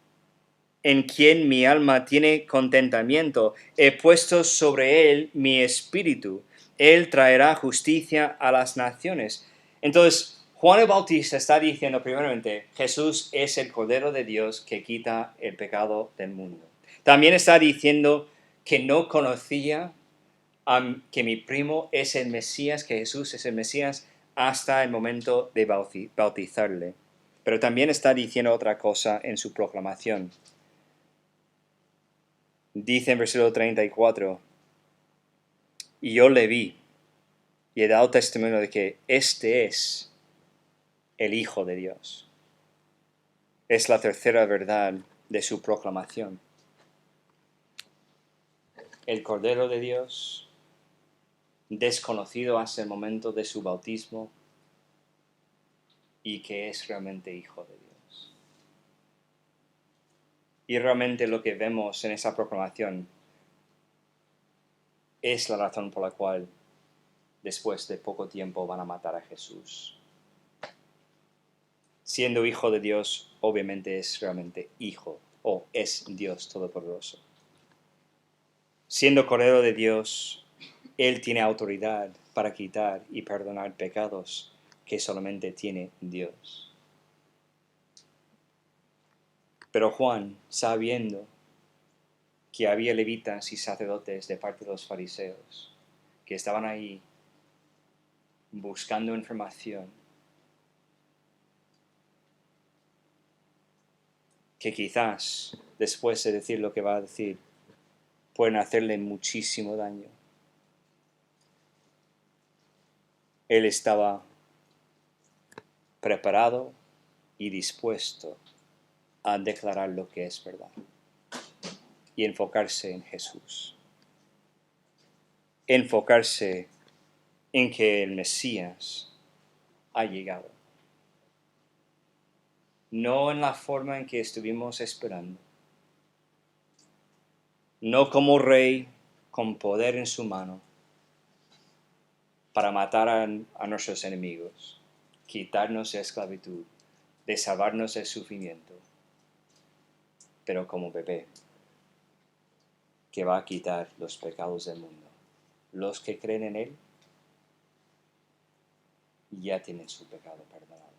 en quien mi alma tiene contentamiento. He puesto sobre él mi espíritu. Él traerá justicia a las naciones. Entonces, Juan el Bautista está diciendo primeramente, Jesús es el Cordero de Dios que quita el pecado del mundo. También está diciendo que no conocía que mi primo es el Mesías, que Jesús es el Mesías, hasta el momento de bautizarle. Pero también está diciendo otra cosa en su proclamación. Dice en versículo 34, y yo le vi y he dado testimonio de que este es el Hijo de Dios. Es la tercera verdad de su proclamación. El Cordero de Dios, desconocido hasta el momento de su bautismo, y que es realmente Hijo de Dios. Y realmente lo que vemos en esa proclamación es la razón por la cual después de poco tiempo van a matar a Jesús. Siendo Hijo de Dios, obviamente es realmente Hijo, o es Dios Todopoderoso. Siendo Cordero de Dios, Él tiene autoridad para quitar y perdonar pecados que solamente tiene Dios. Pero Juan, sabiendo que había levitas y sacerdotes de parte de los fariseos, que estaban ahí buscando información, que quizás, después de decir lo que va a decir, pueden hacerle muchísimo daño. Él estaba preparado y dispuesto a declarar lo que es verdad y enfocarse en Jesús. Enfocarse en que el Mesías ha llegado. No en la forma en que estuvimos esperando. No como rey con poder en su mano para matar a nuestros enemigos, quitarnos la esclavitud, de salvarnos del sufrimiento, pero como bebé que va a quitar los pecados del mundo. Los que creen en Él ya tienen su pecado perdonado.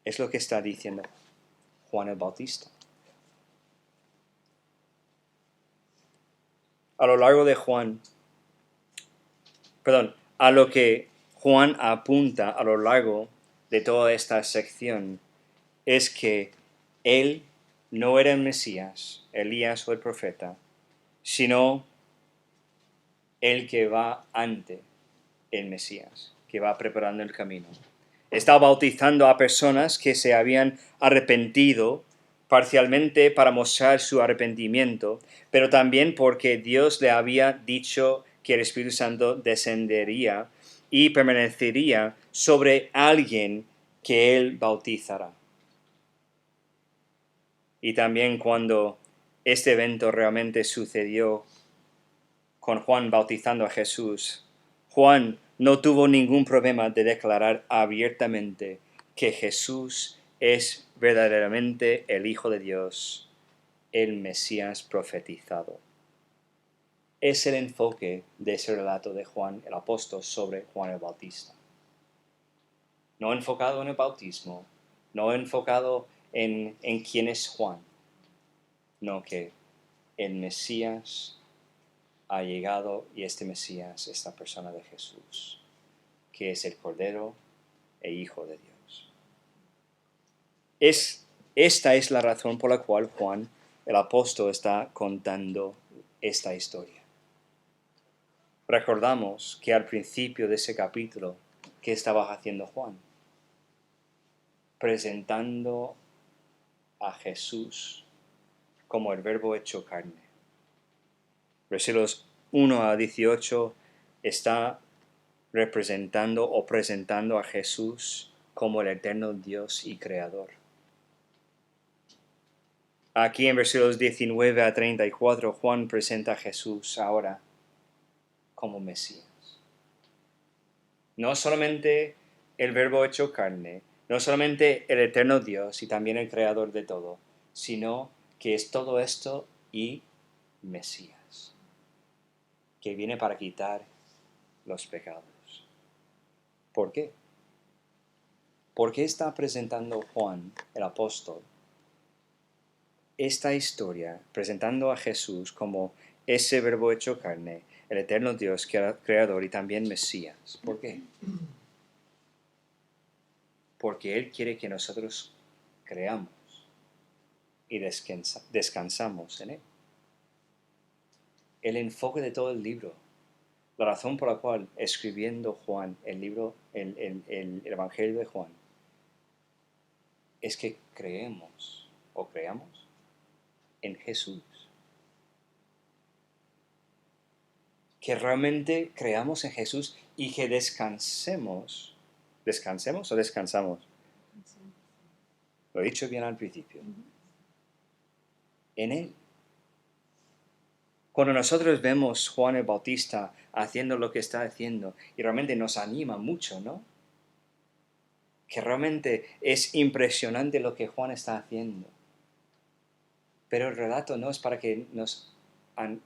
Es lo que está diciendo Juan el Bautista. A lo largo de a lo que Juan apunta a lo largo de toda esta sección es que Él no era el Mesías, Elías o el profeta, sino el que va ante el Mesías, que va preparando el camino. Está bautizando a personas que se habían arrepentido parcialmente para mostrar su arrepentimiento, pero también porque Dios le había dicho que el Espíritu Santo descendería y permanecería sobre alguien que Él bautizará. Y también cuando este evento realmente sucedió con Juan bautizando a Jesús, Juan no tuvo ningún problema de declarar abiertamente que Jesús es verdaderamente el Hijo de Dios, el Mesías profetizado. Es el enfoque de ese relato de Juan el apóstol sobre Juan el Bautista. No enfocado en el bautismo, no enfocado en quién es Juan, no, que el Mesías ha llegado y este Mesías es la persona de Jesús, que es el Cordero e Hijo de Dios. Esta es la razón por la cual Juan, el apóstol, está contando esta historia. Recordamos que al principio de ese capítulo, ¿qué estaba haciendo Juan? Presentando a Jesús como el Verbo hecho carne. Versículos 1 a 18 está representando o presentando a Jesús como el eterno Dios y Creador. Aquí en versículos 19 a 34, Juan presenta a Jesús ahora como Mesías. No solamente el Verbo hecho carne, no solamente el eterno Dios y también el Creador de todo, sino que es todo esto y Mesías, que viene para quitar los pecados. ¿Por qué? ¿Por qué está presentando Juan, el apóstol, esta historia, presentando a Jesús como ese Verbo hecho carne, el eterno Dios, Creador y también Mesías? ¿Por qué? Porque Él quiere que nosotros creamos y descansamos en Él. El enfoque de todo el libro, la razón por la cual escribiendo Juan el libro, el Evangelio de Juan, es que creamos en Jesús. Que realmente creamos en Jesús y que descansemos. ¿Descansemos o descansamos? Lo he dicho bien al principio. En Él. Cuando nosotros vemos Juan el Bautista haciendo lo que está haciendo, y realmente nos anima mucho, ¿no? Que realmente es impresionante lo que Juan está haciendo. Pero el relato no es para que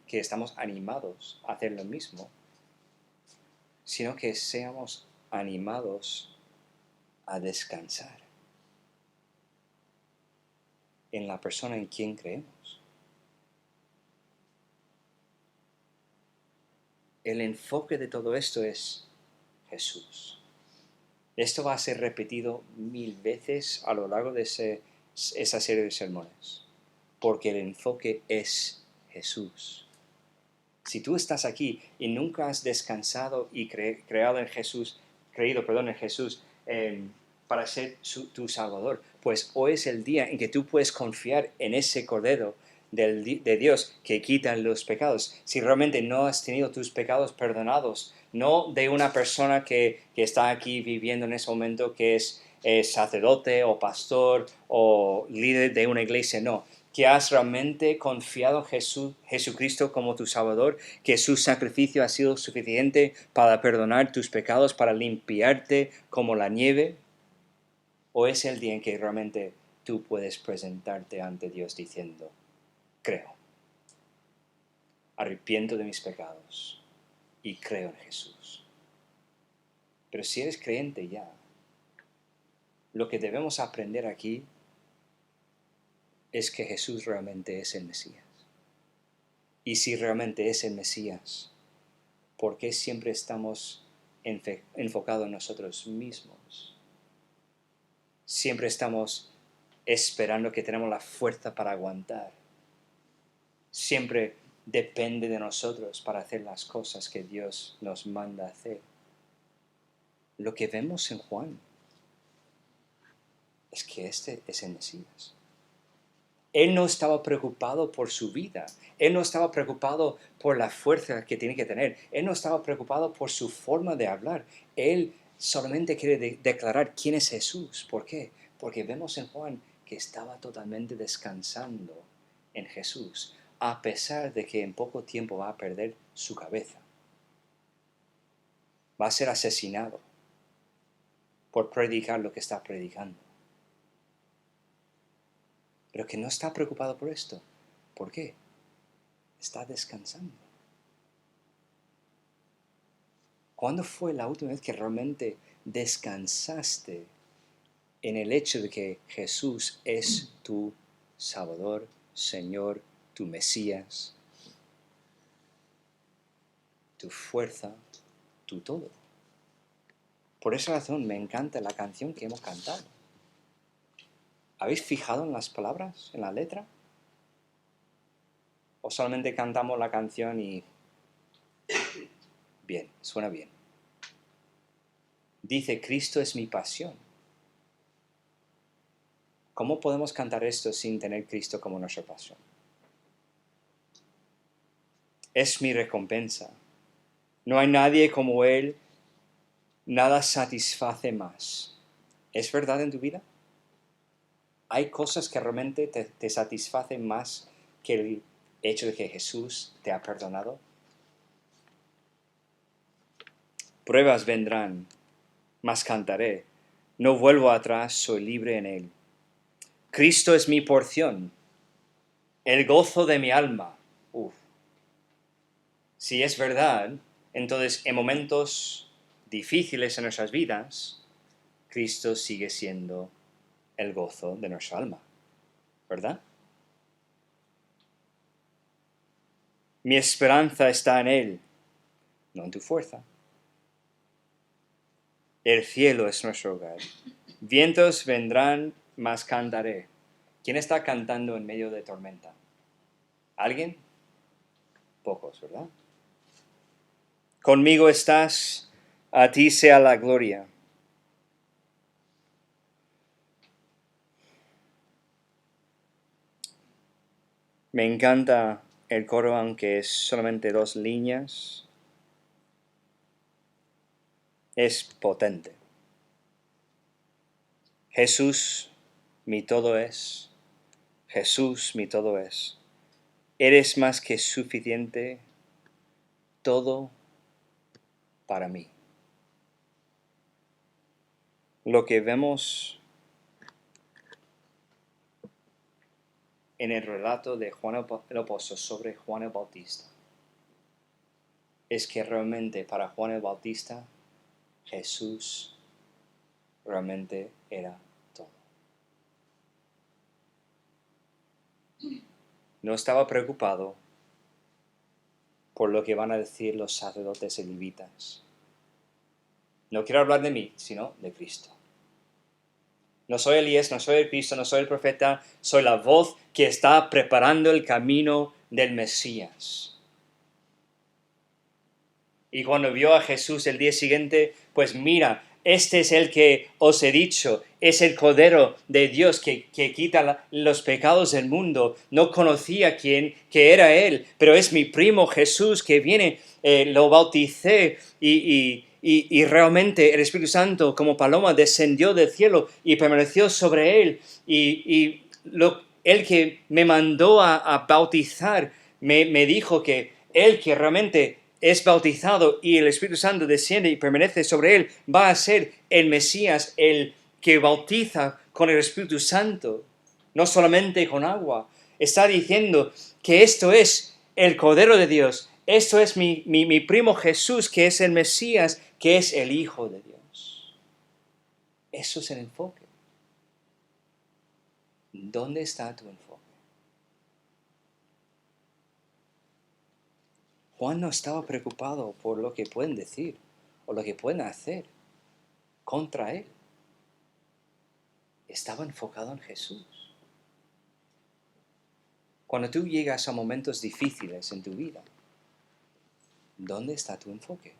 estamos animados a hacer lo mismo, sino que seamos animados a descansar en la persona en quien creemos. El enfoque de todo esto es Jesús. Esto va a ser repetido 1000 veces a lo largo de esa serie de sermones, porque el enfoque es Jesús. Si tú estás aquí y nunca has descansado y creído en Jesús para ser tu Salvador, pues hoy es el día en que tú puedes confiar en ese Cordero de Dios que quita los pecados. Si realmente no has tenido tus pecados perdonados, no de una persona que está aquí viviendo en ese momento que es sacerdote o pastor o líder de una iglesia, no, que has realmente confiado en Jesucristo como tu Salvador, que su sacrificio ha sido suficiente para perdonar tus pecados, para limpiarte como la nieve. ¿O es el día en que realmente tú puedes presentarte ante Dios diciendo, creo, arrepiento de mis pecados y creo en Jesús? Pero si eres creyente ya, lo que debemos aprender aquí es que Jesús realmente es el Mesías. Y si realmente es el Mesías, ¿por qué siempre estamos enfocados en nosotros mismos? Siempre estamos esperando que tenemos la fuerza para aguantar. Siempre depende de nosotros para hacer las cosas que Dios nos manda hacer. Lo que vemos en Juan es que este es el Mesías. Él no estaba preocupado por su vida. Él no estaba preocupado por la fuerza que tiene que tener. Él no estaba preocupado por su forma de hablar. Él solamente quiere declarar quién es Jesús. ¿Por qué? Porque vemos en Juan que estaba totalmente descansando en Jesús, a pesar de que en poco tiempo va a perder su cabeza. Va a ser asesinado por predicar lo que está predicando. Pero que no está preocupado por esto. ¿Por qué? Está descansando. ¿Cuándo fue la última vez que realmente descansaste en el hecho de que Jesús es tu Salvador, Señor, tu Mesías? tu fuerza, tu todo. Por esa razón me encanta la canción que hemos cantado. ¿Habéis fijado en las palabras, en la letra? ¿O solamente cantamos la canción y bien, suena bien? Dice, Cristo es mi pasión. ¿Cómo podemos cantar esto sin tener Cristo como nuestra pasión? Es mi recompensa. No hay nadie como Él, nada satisface más. ¿Es verdad en tu vida? ¿Hay cosas que realmente te satisfacen más que el hecho de que Jesús te ha perdonado? Pruebas vendrán, mas cantaré. No vuelvo atrás, soy libre en Él. Cristo es mi porción, el gozo de mi alma. Uf. Si es verdad, entonces en momentos difíciles en nuestras vidas, Cristo sigue siendo el gozo de nuestra alma, ¿verdad? Mi esperanza está en Él, no en tu fuerza. El cielo es nuestro hogar. Vientos vendrán, mas cantaré. ¿Quién está cantando en medio de tormenta? ¿Alguien? Pocos, ¿verdad? Conmigo estás, a ti sea la gloria. Me encanta el coro, aunque es solamente 2 líneas. Es potente. Jesús, mi todo es. Jesús, mi todo es. Eres más que suficiente, todo para mí. Lo que vemos en el relato de Juan el Apóstol sobre Juan el Bautista es que realmente para Juan el Bautista Jesús realmente era todo. No estaba preocupado por lo que van a decir los sacerdotes y levitas. No quiero hablar de mí, sino de Cristo. No soy Elías, no soy el Cristo, no soy el profeta, soy la voz que está preparando el camino del Mesías. Y cuando vio a Jesús el día siguiente, pues mira, este es el que os he dicho, es el Cordero de Dios que quita los pecados del mundo. No conocía quién, que era Él, pero es mi primo Jesús que viene, lo bauticé y realmente el Espíritu Santo como paloma descendió del cielo y permaneció sobre Él. El que me mandó a bautizar me dijo que Él que realmente es bautizado y el Espíritu Santo desciende y permanece sobre él, va a ser el Mesías, el que bautiza con el Espíritu Santo, no solamente con agua. Está diciendo que esto es el Cordero de Dios, esto es mi primo Jesús, que es el Mesías, que es el Hijo de Dios. Eso es el enfoque. ¿Dónde está tu enfoque? Juan no estaba preocupado por lo que pueden decir o lo que pueden hacer contra él. Estaba enfocado en Jesús. Cuando tú llegas a momentos difíciles en tu vida, ¿dónde está tu enfoque?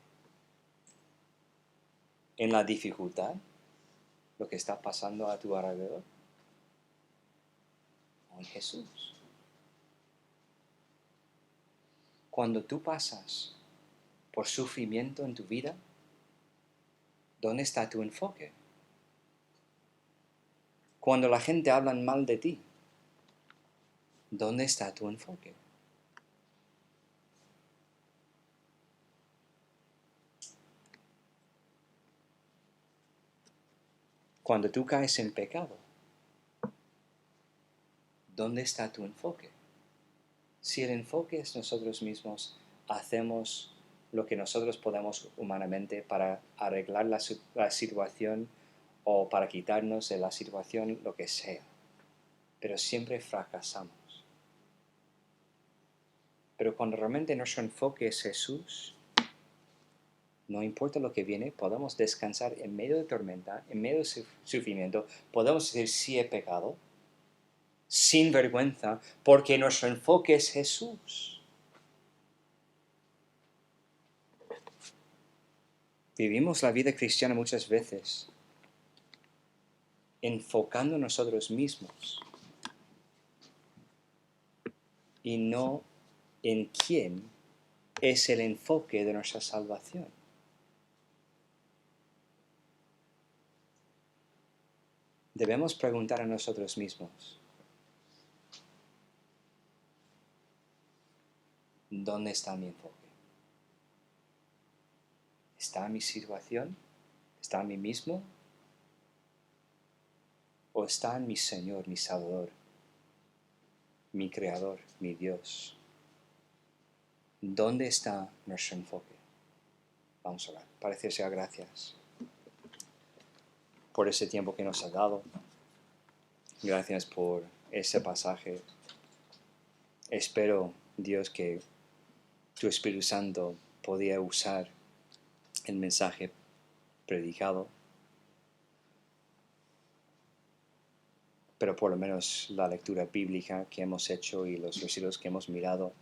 ¿En la dificultad? ¿Lo que está pasando a tu alrededor? ¿O en Jesús? Cuando tú pasas por sufrimiento en tu vida, ¿dónde está tu enfoque? Cuando la gente habla mal de ti, ¿dónde está tu enfoque? Cuando tú caes en pecado, ¿dónde está tu enfoque? Si el enfoque es nosotros mismos, hacemos lo que nosotros podemos humanamente para arreglar la situación o para quitarnos de la situación, lo que sea. Pero siempre fracasamos. Pero cuando realmente nuestro enfoque es Jesús, No importa lo que viene, podemos descansar en medio de tormenta, en medio de sufrimiento. Podemos decir, sí he pecado, sin vergüenza, porque nuestro enfoque es Jesús. Vivimos la vida cristiana muchas veces enfocando en nosotros mismos y no en quién es el enfoque de nuestra salvación. Debemos preguntar a nosotros mismos, ¿dónde está mi enfoque? ¿Está en mi situación? ¿Está en mí mismo? ¿O está en mi Señor, mi Salvador, mi Creador, mi Dios? ¿Dónde está nuestro enfoque? Vamos a orar. Padre, sea gracias por ese tiempo que nos ha dado. Gracias por ese pasaje. Espero, Dios, que tu Espíritu Santo podía usar el mensaje predicado, pero por lo menos la lectura bíblica que hemos hecho y los versículos que hemos mirado,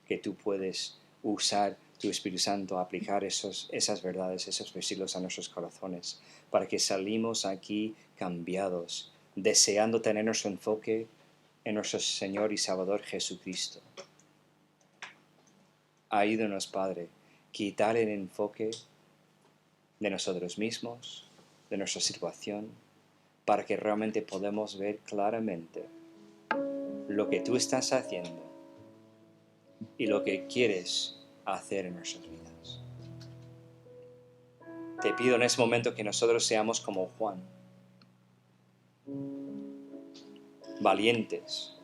que tú puedes usar tu Espíritu Santo, aplicar esas verdades, esos versículos a nuestros corazones, para que salimos aquí cambiados, deseando tener nuestro enfoque en nuestro Señor y Salvador Jesucristo. Ayúdanos, Padre, quitar el enfoque de nosotros mismos, de nuestra situación, para que realmente podamos ver claramente lo que tú estás haciendo y lo que quieres hacer en nuestras vidas. Te pido en ese momento que nosotros seamos como Juan, valientes,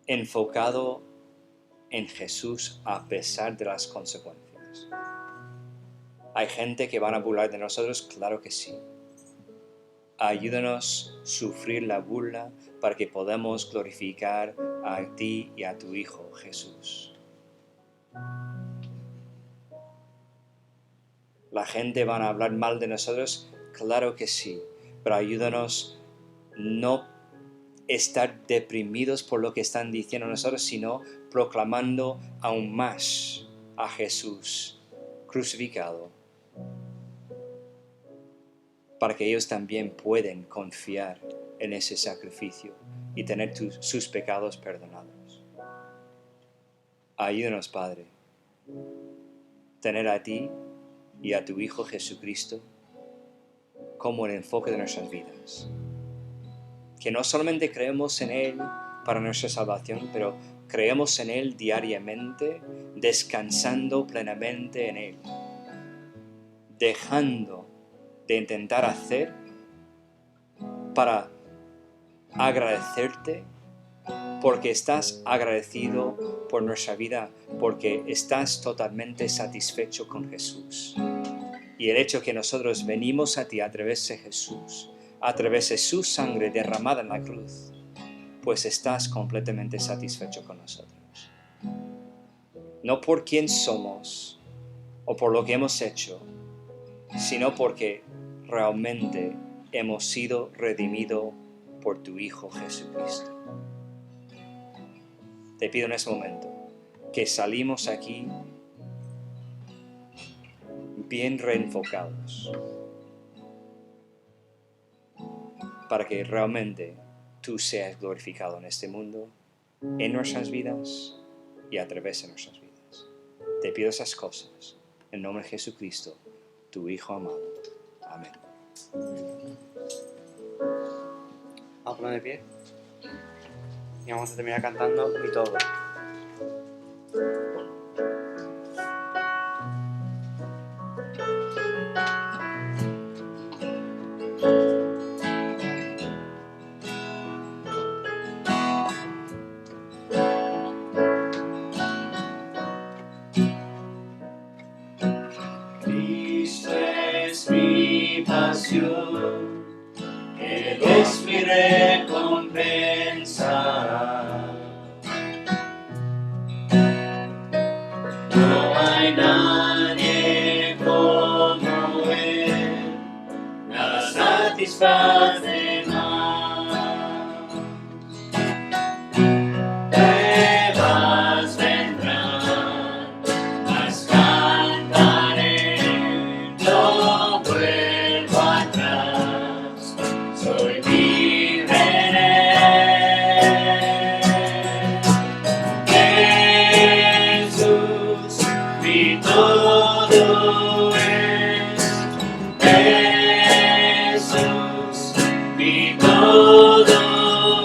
enfocado en Jesús a pesar de las consecuencias. ¿Hay gente que van a burlar de nosotros? Claro que sí. Ayúdanos a sufrir la burla para que podamos glorificar a ti y a tu Hijo Jesús. ¿La gente va a hablar mal de nosotros? Claro que sí, pero ayúdanos no estar deprimidos por lo que están diciendo nosotros, sino proclamando aún más a Jesús crucificado, para que ellos también puedan confiar en ese sacrificio y tener sus pecados perdonados. Ayúdanos, Padre, tener a ti y a tu Hijo Jesucristo como el enfoque de nuestras vidas. Que no solamente creemos en Él para nuestra salvación, pero creemos en Él diariamente, descansando plenamente en Él, dejando de intentar hacer para agradecerte, porque estás agradecido por nuestra vida, porque estás totalmente satisfecho con Jesús. Y el hecho que nosotros venimos a ti a través de Jesús, a través de su sangre derramada en la cruz, pues estás completamente satisfecho con nosotros. No por quién somos o por lo que hemos hecho, sino porque realmente hemos sido redimidos por tu Hijo Jesucristo. Te pido en ese momento que salimos aquí bien reenfocados, para que realmente tú seas glorificado en este mundo, en nuestras vidas y a través de nuestras vidas. Te pido esas cosas en nombre de Jesucristo, tu Hijo amado. Amén. Vamos a poner de pie y vamos a terminar cantando Mi Todo. Cristo es mi pasión, Él es mi recompensa. No hay nadie tempestad de mar. Pruebas vendrán, mas cantaré, no vuelvo atrás, soy libre en él. Jesús, mi todo es. Jesús, mi todo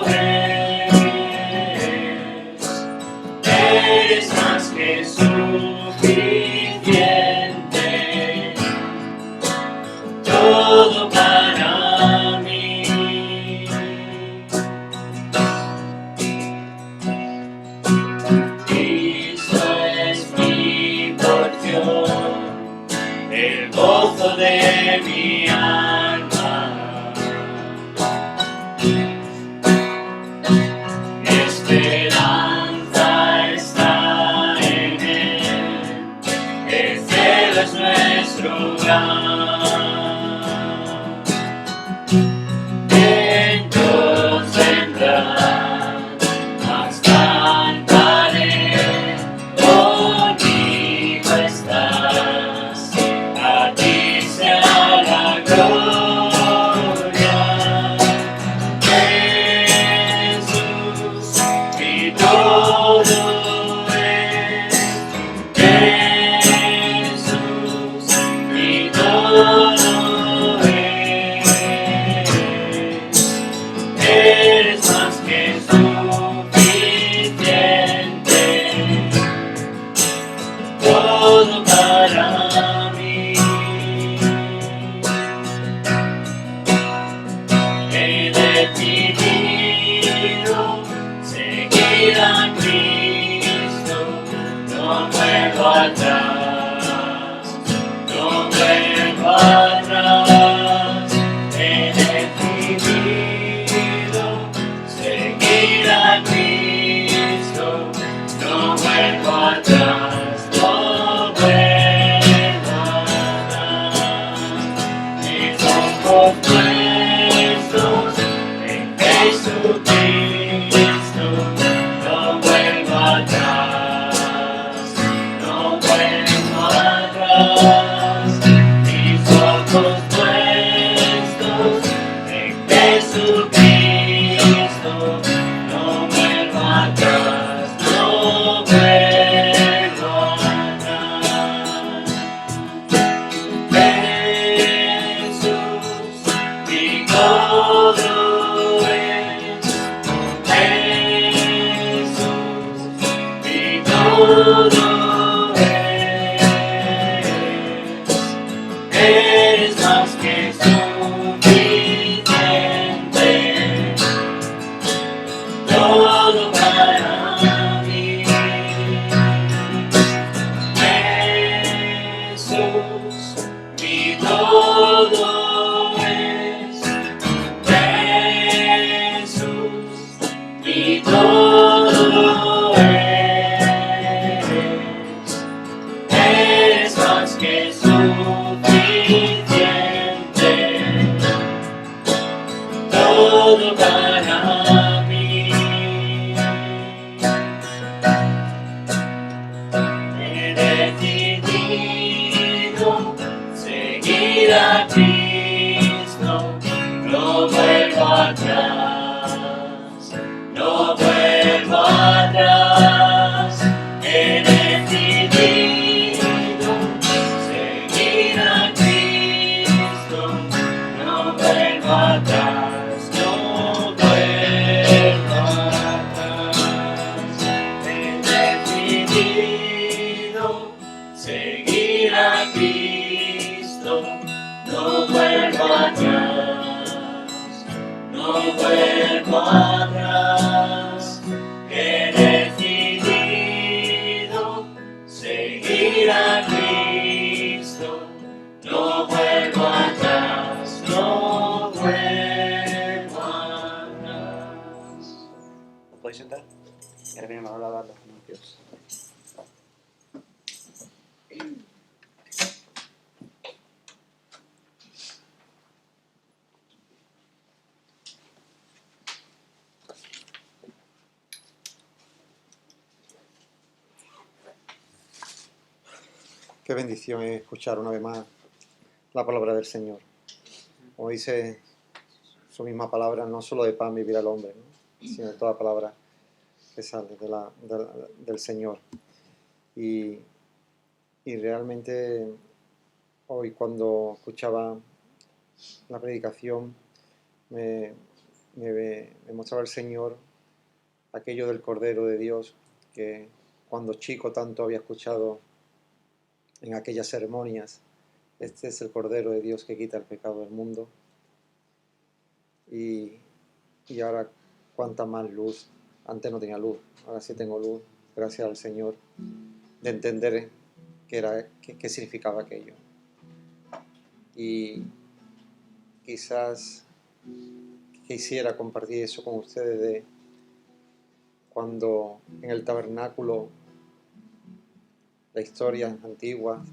es. Eres más que suficiente, todo para mí. Cristo es mi porción, el gozo de mi alma. Mi esperanza está en él, el cielo es nuestro hogar. Vientos vendrán, mas cantaré, conmigo estás, a ti sea la gloria. Jesús, mi todo es. Jesús, mi todo es. Eres más que suficiente, todo para mí. He decidido seguir a Cristo, no vuelvo atrás, no vuelvo atrás. He decidido seguir a Cristo, no vuelvo atrás, no vuelvo atrás. Mis ojos puestos en Jesucristo, no vuelvo atrás, no vuelvo atrás. Mis ojos puestos en Jesucristo, no vuelvo atrás, no vuelvo atrás. Jesús, mi todo es. Jesús, mi todo es. Eres más que suficiente, todo para mí. Jesús, mi todo es. Jesús, mi todo es. Eres más que suficiente, todo para mí. He decidido seguir a Cristo, no vuelvo atrás, no vuelvo atrás. He decidido seguir a Cristo, no vuelvo atrás, no vuelvo atrás. He decidido seguir a Cristo, no vuelvo atrás, no vuelvo atrás. He decidido seguir a Cristo, no vuelvo atrás, no vuelvo atrás. ¿Os podéis sentar? Y ahora viene Manolo a dar los anuncios. Qué bendición es escuchar una vez más la palabra del Señor. Como dice su misma palabra, no solo de pan vivirá el hombre, ¿no? Sino de toda palabra que sale del Señor. Y realmente hoy cuando escuchaba la predicación me mostraba el Señor aquello del Cordero de Dios que cuando chico tanto había escuchado en aquellas ceremonias. Este es el Cordero de Dios que quita el pecado del mundo. Y ahora cuánta más luz. Antes no tenía luz, ahora sí tengo luz, gracias al Señor, de entender qué significaba aquello. Y quizás quisiera compartir eso con ustedes de cuando en el tabernáculo, la historia antigua,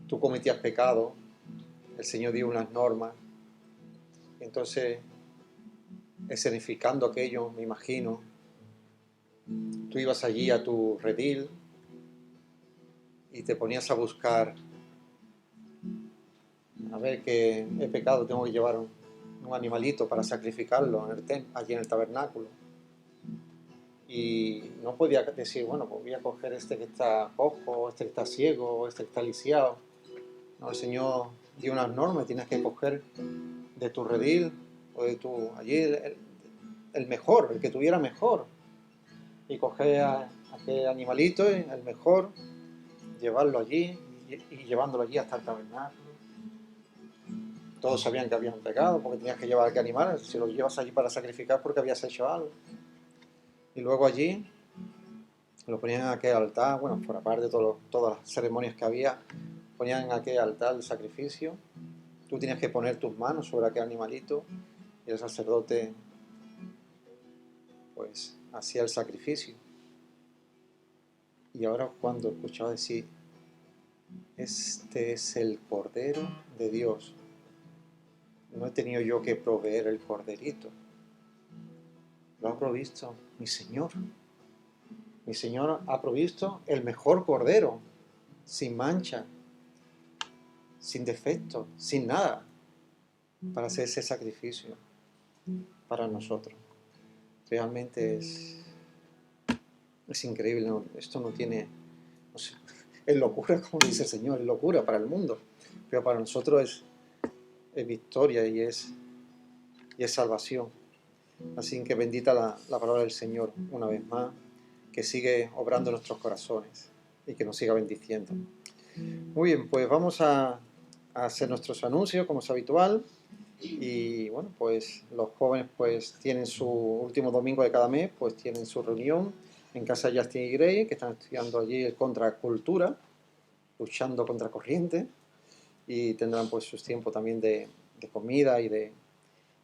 tú cometías pecado, el Señor dio unas normas, entonces escenificando aquello, me imagino, tú ibas allí a tu redil y te ponías a buscar, a ver qué pecado tengo que llevar un animalito para sacrificarlo allí en el tabernáculo. Y no podía decir, bueno, pues voy a coger este que está cojo, este que está ciego, este que está lisiado. No, el Señor dio unas normas, tienes que coger de tu redil o de allí el mejor, el que tuviera mejor. Y coger a aquel animalito, el mejor, llevarlo allí y llevándolo allí hasta el tabernáculo. Todos sabían que habían pecado porque tenías que llevar a aquel animal. Si lo llevas allí para sacrificar porque habías hecho algo. Y luego allí lo ponían en aquel altar, bueno, por aparte de todas las ceremonias que había, ponían en aquel altar el sacrificio. Tú tenías que poner tus manos sobre aquel animalito y el sacerdote pues hacía el sacrificio. Y ahora cuando escuchaba decir, este es el Cordero de Dios, no he tenido yo que proveer el corderito, lo ha provisto mi Señor. Mi Señor ha provisto el mejor cordero, sin mancha, sin defecto, sin nada, para hacer ese sacrificio para nosotros. Realmente es increíble, ¿no? Esto no tiene, no sé, es locura, como dice el Señor, es locura para el mundo, pero para nosotros es victoria y es salvación. Así que bendita la palabra del Señor una vez más, que sigue obrando en nuestros corazones y que nos siga bendiciendo. Muy bien, pues vamos a hacer nuestros anuncios como es habitual. Y bueno, pues los jóvenes pues tienen su último domingo de cada mes, pues tienen su reunión en casa de Justin y Gray, que están estudiando allí el contracultura, luchando contra corriente, y tendrán pues sus tiempos también de comida y de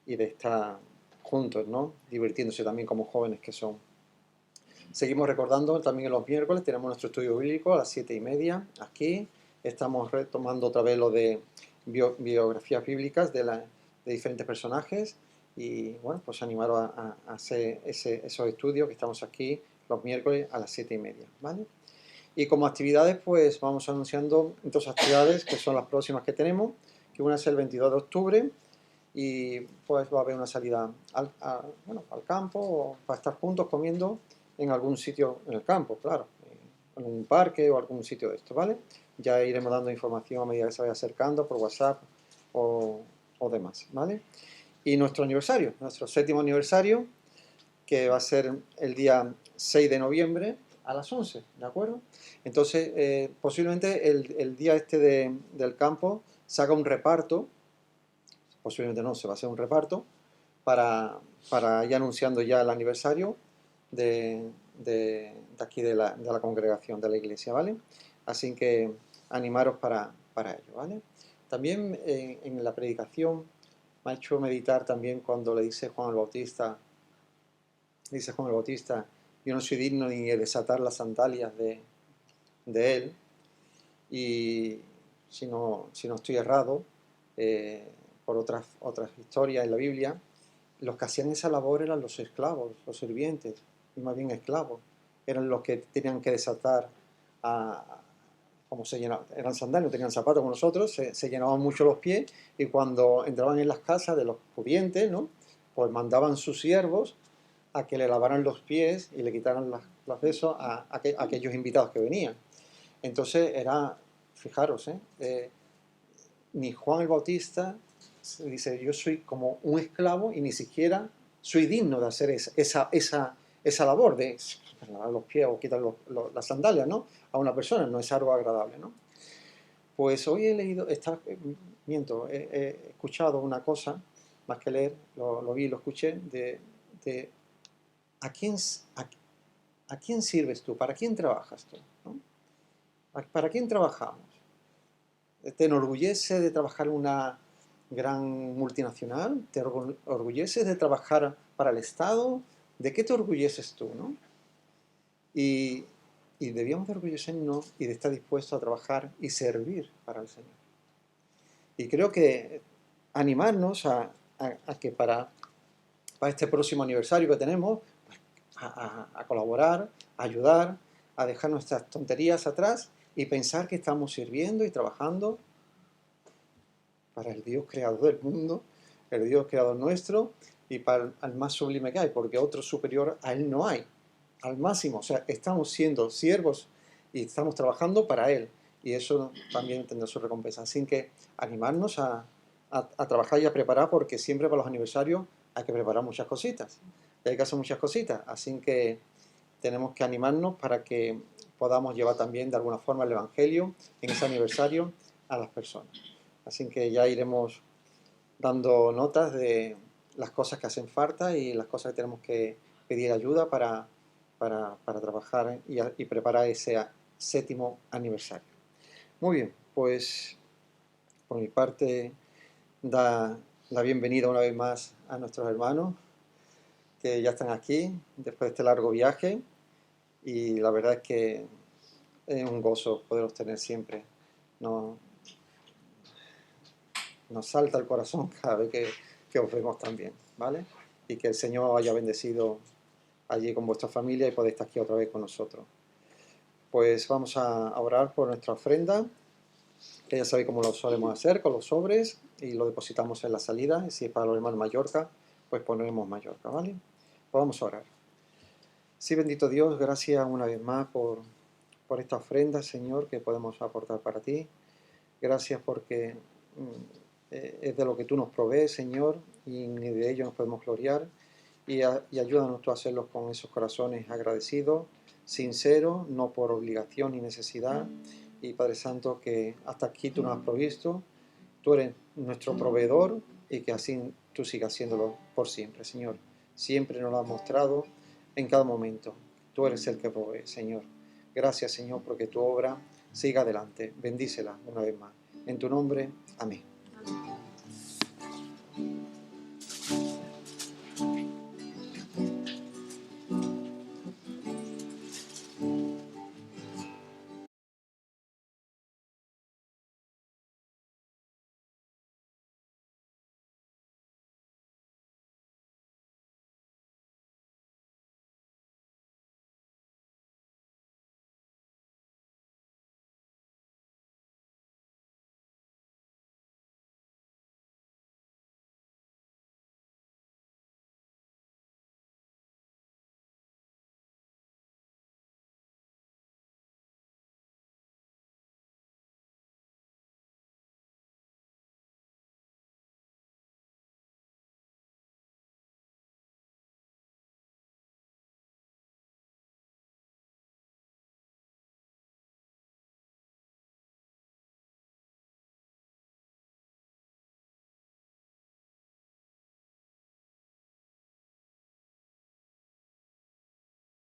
estar juntos, ¿no? Divirtiéndose también como jóvenes que son. Seguimos recordando también los miércoles, tenemos nuestro estudio bíblico a las 7:30 aquí. Estamos retomando otra vez lo de biografías bíblicas de diferentes personajes y bueno, pues animaros a hacer esos estudios que estamos aquí los miércoles a las 7:30, ¿vale? Y como actividades, pues vamos anunciando dos actividades que son las próximas que tenemos, que una es el 22 de octubre y pues va a haber una salida al campo o para estar juntos comiendo en algún sitio en el campo, claro, en un parque o algún sitio de esto, ¿vale? Ya iremos dando información a medida que se vaya acercando por WhatsApp o demás, ¿vale? Y nuestro aniversario, nuestro 7º aniversario, que va a ser el día 6 de noviembre a las 11, ¿de acuerdo? Entonces, posiblemente el día este del campo se haga un reparto, posiblemente no, se va a hacer un reparto, para ir anunciando ya el aniversario de aquí de la congregación, de la iglesia, ¿vale? Así que animaros para ello, ¿vale? También en la predicación me ha hecho meditar también cuando le dice Juan el Bautista, yo no soy digno ni de desatar las sandalias de él, y si no estoy errado, por otras historias en la Biblia, los que hacían esa labor eran los esclavos, los sirvientes, y más bien esclavos, eran los que tenían que desatar como se llenaban, eran sandalias, no tenían zapatos como nosotros, se llenaban mucho los pies, y cuando entraban en las casas de los pudientes, ¿no? Pues mandaban sus siervos a que le lavaran los pies y le quitaran las besos a aquellos invitados que venían. Entonces era, fijaros, ni Juan el Bautista dice, yo soy como un esclavo y ni siquiera soy digno de hacer esa labor de lavar los pies o quitar las sandalias, ¿no? A una persona, no es algo agradable, ¿no? Pues hoy he leído, he escuchado una cosa, más que leer, lo vi, lo escuché, de ¿a quién sirves tú? ¿Para quién trabajas tú? ¿No? ¿Para quién trabajamos? ¿Te enorgullece de trabajar en una gran multinacional? ¿Te orgulleces de trabajar para el Estado? ¿De qué te orgulleces tú, no? Y debíamos de orgullecernos y de estar dispuestos a trabajar y servir para el Señor. Y creo que animarnos a que para este próximo aniversario que tenemos, a colaborar, a ayudar, a dejar nuestras tonterías atrás y pensar que estamos sirviendo y trabajando para el Dios creador del mundo, el Dios creador nuestro y para el más sublime que hay, porque otro superior a Él no hay, al máximo. O sea, estamos siendo siervos y estamos trabajando para Él, y eso también tendrá su recompensa. Así que animarnos a trabajar y a preparar, porque siempre para los aniversarios hay que preparar muchas cositas, y hay que hacer muchas cositas, así que tenemos que animarnos para que podamos llevar también de alguna forma el Evangelio en ese aniversario a las personas. Así que ya iremos dando notas de las cosas que hacen falta y las cosas que tenemos que pedir ayuda para trabajar y preparar ese 7º aniversario. Muy bien, pues por mi parte da la bienvenida una vez más a nuestros hermanos que ya están aquí después de este largo viaje, y la verdad es que es un gozo poderlos tener siempre. Nos salta el corazón cada vez que os vemos también, ¿vale? Y que el Señor haya bendecido allí con vuestra familia y podéis estar aquí otra vez con nosotros. Pues vamos a orar por nuestra ofrenda, que ya sabéis cómo lo solemos hacer, con los sobres, y lo depositamos en la salida, y si es para los hermanos Mallorca, pues ponemos Mallorca, ¿vale? Pues vamos a orar. Sí, bendito Dios, gracias una vez más por esta ofrenda, Señor, que podemos aportar para ti. Gracias porque es de lo que tú nos provees, Señor, y ni de ello nos podemos gloriar. Y ayúdanos tú a hacerlo con esos corazones agradecidos, sinceros, no por obligación ni necesidad. Y Padre Santo, que hasta aquí tú nos has provisto, tú eres nuestro proveedor, y que así tú sigas haciéndolo por siempre, Señor. Siempre nos lo has mostrado en cada momento. Tú eres el que provee, Señor. Gracias, Señor, porque tu obra siga adelante. Bendícela una vez más. En tu nombre, amén.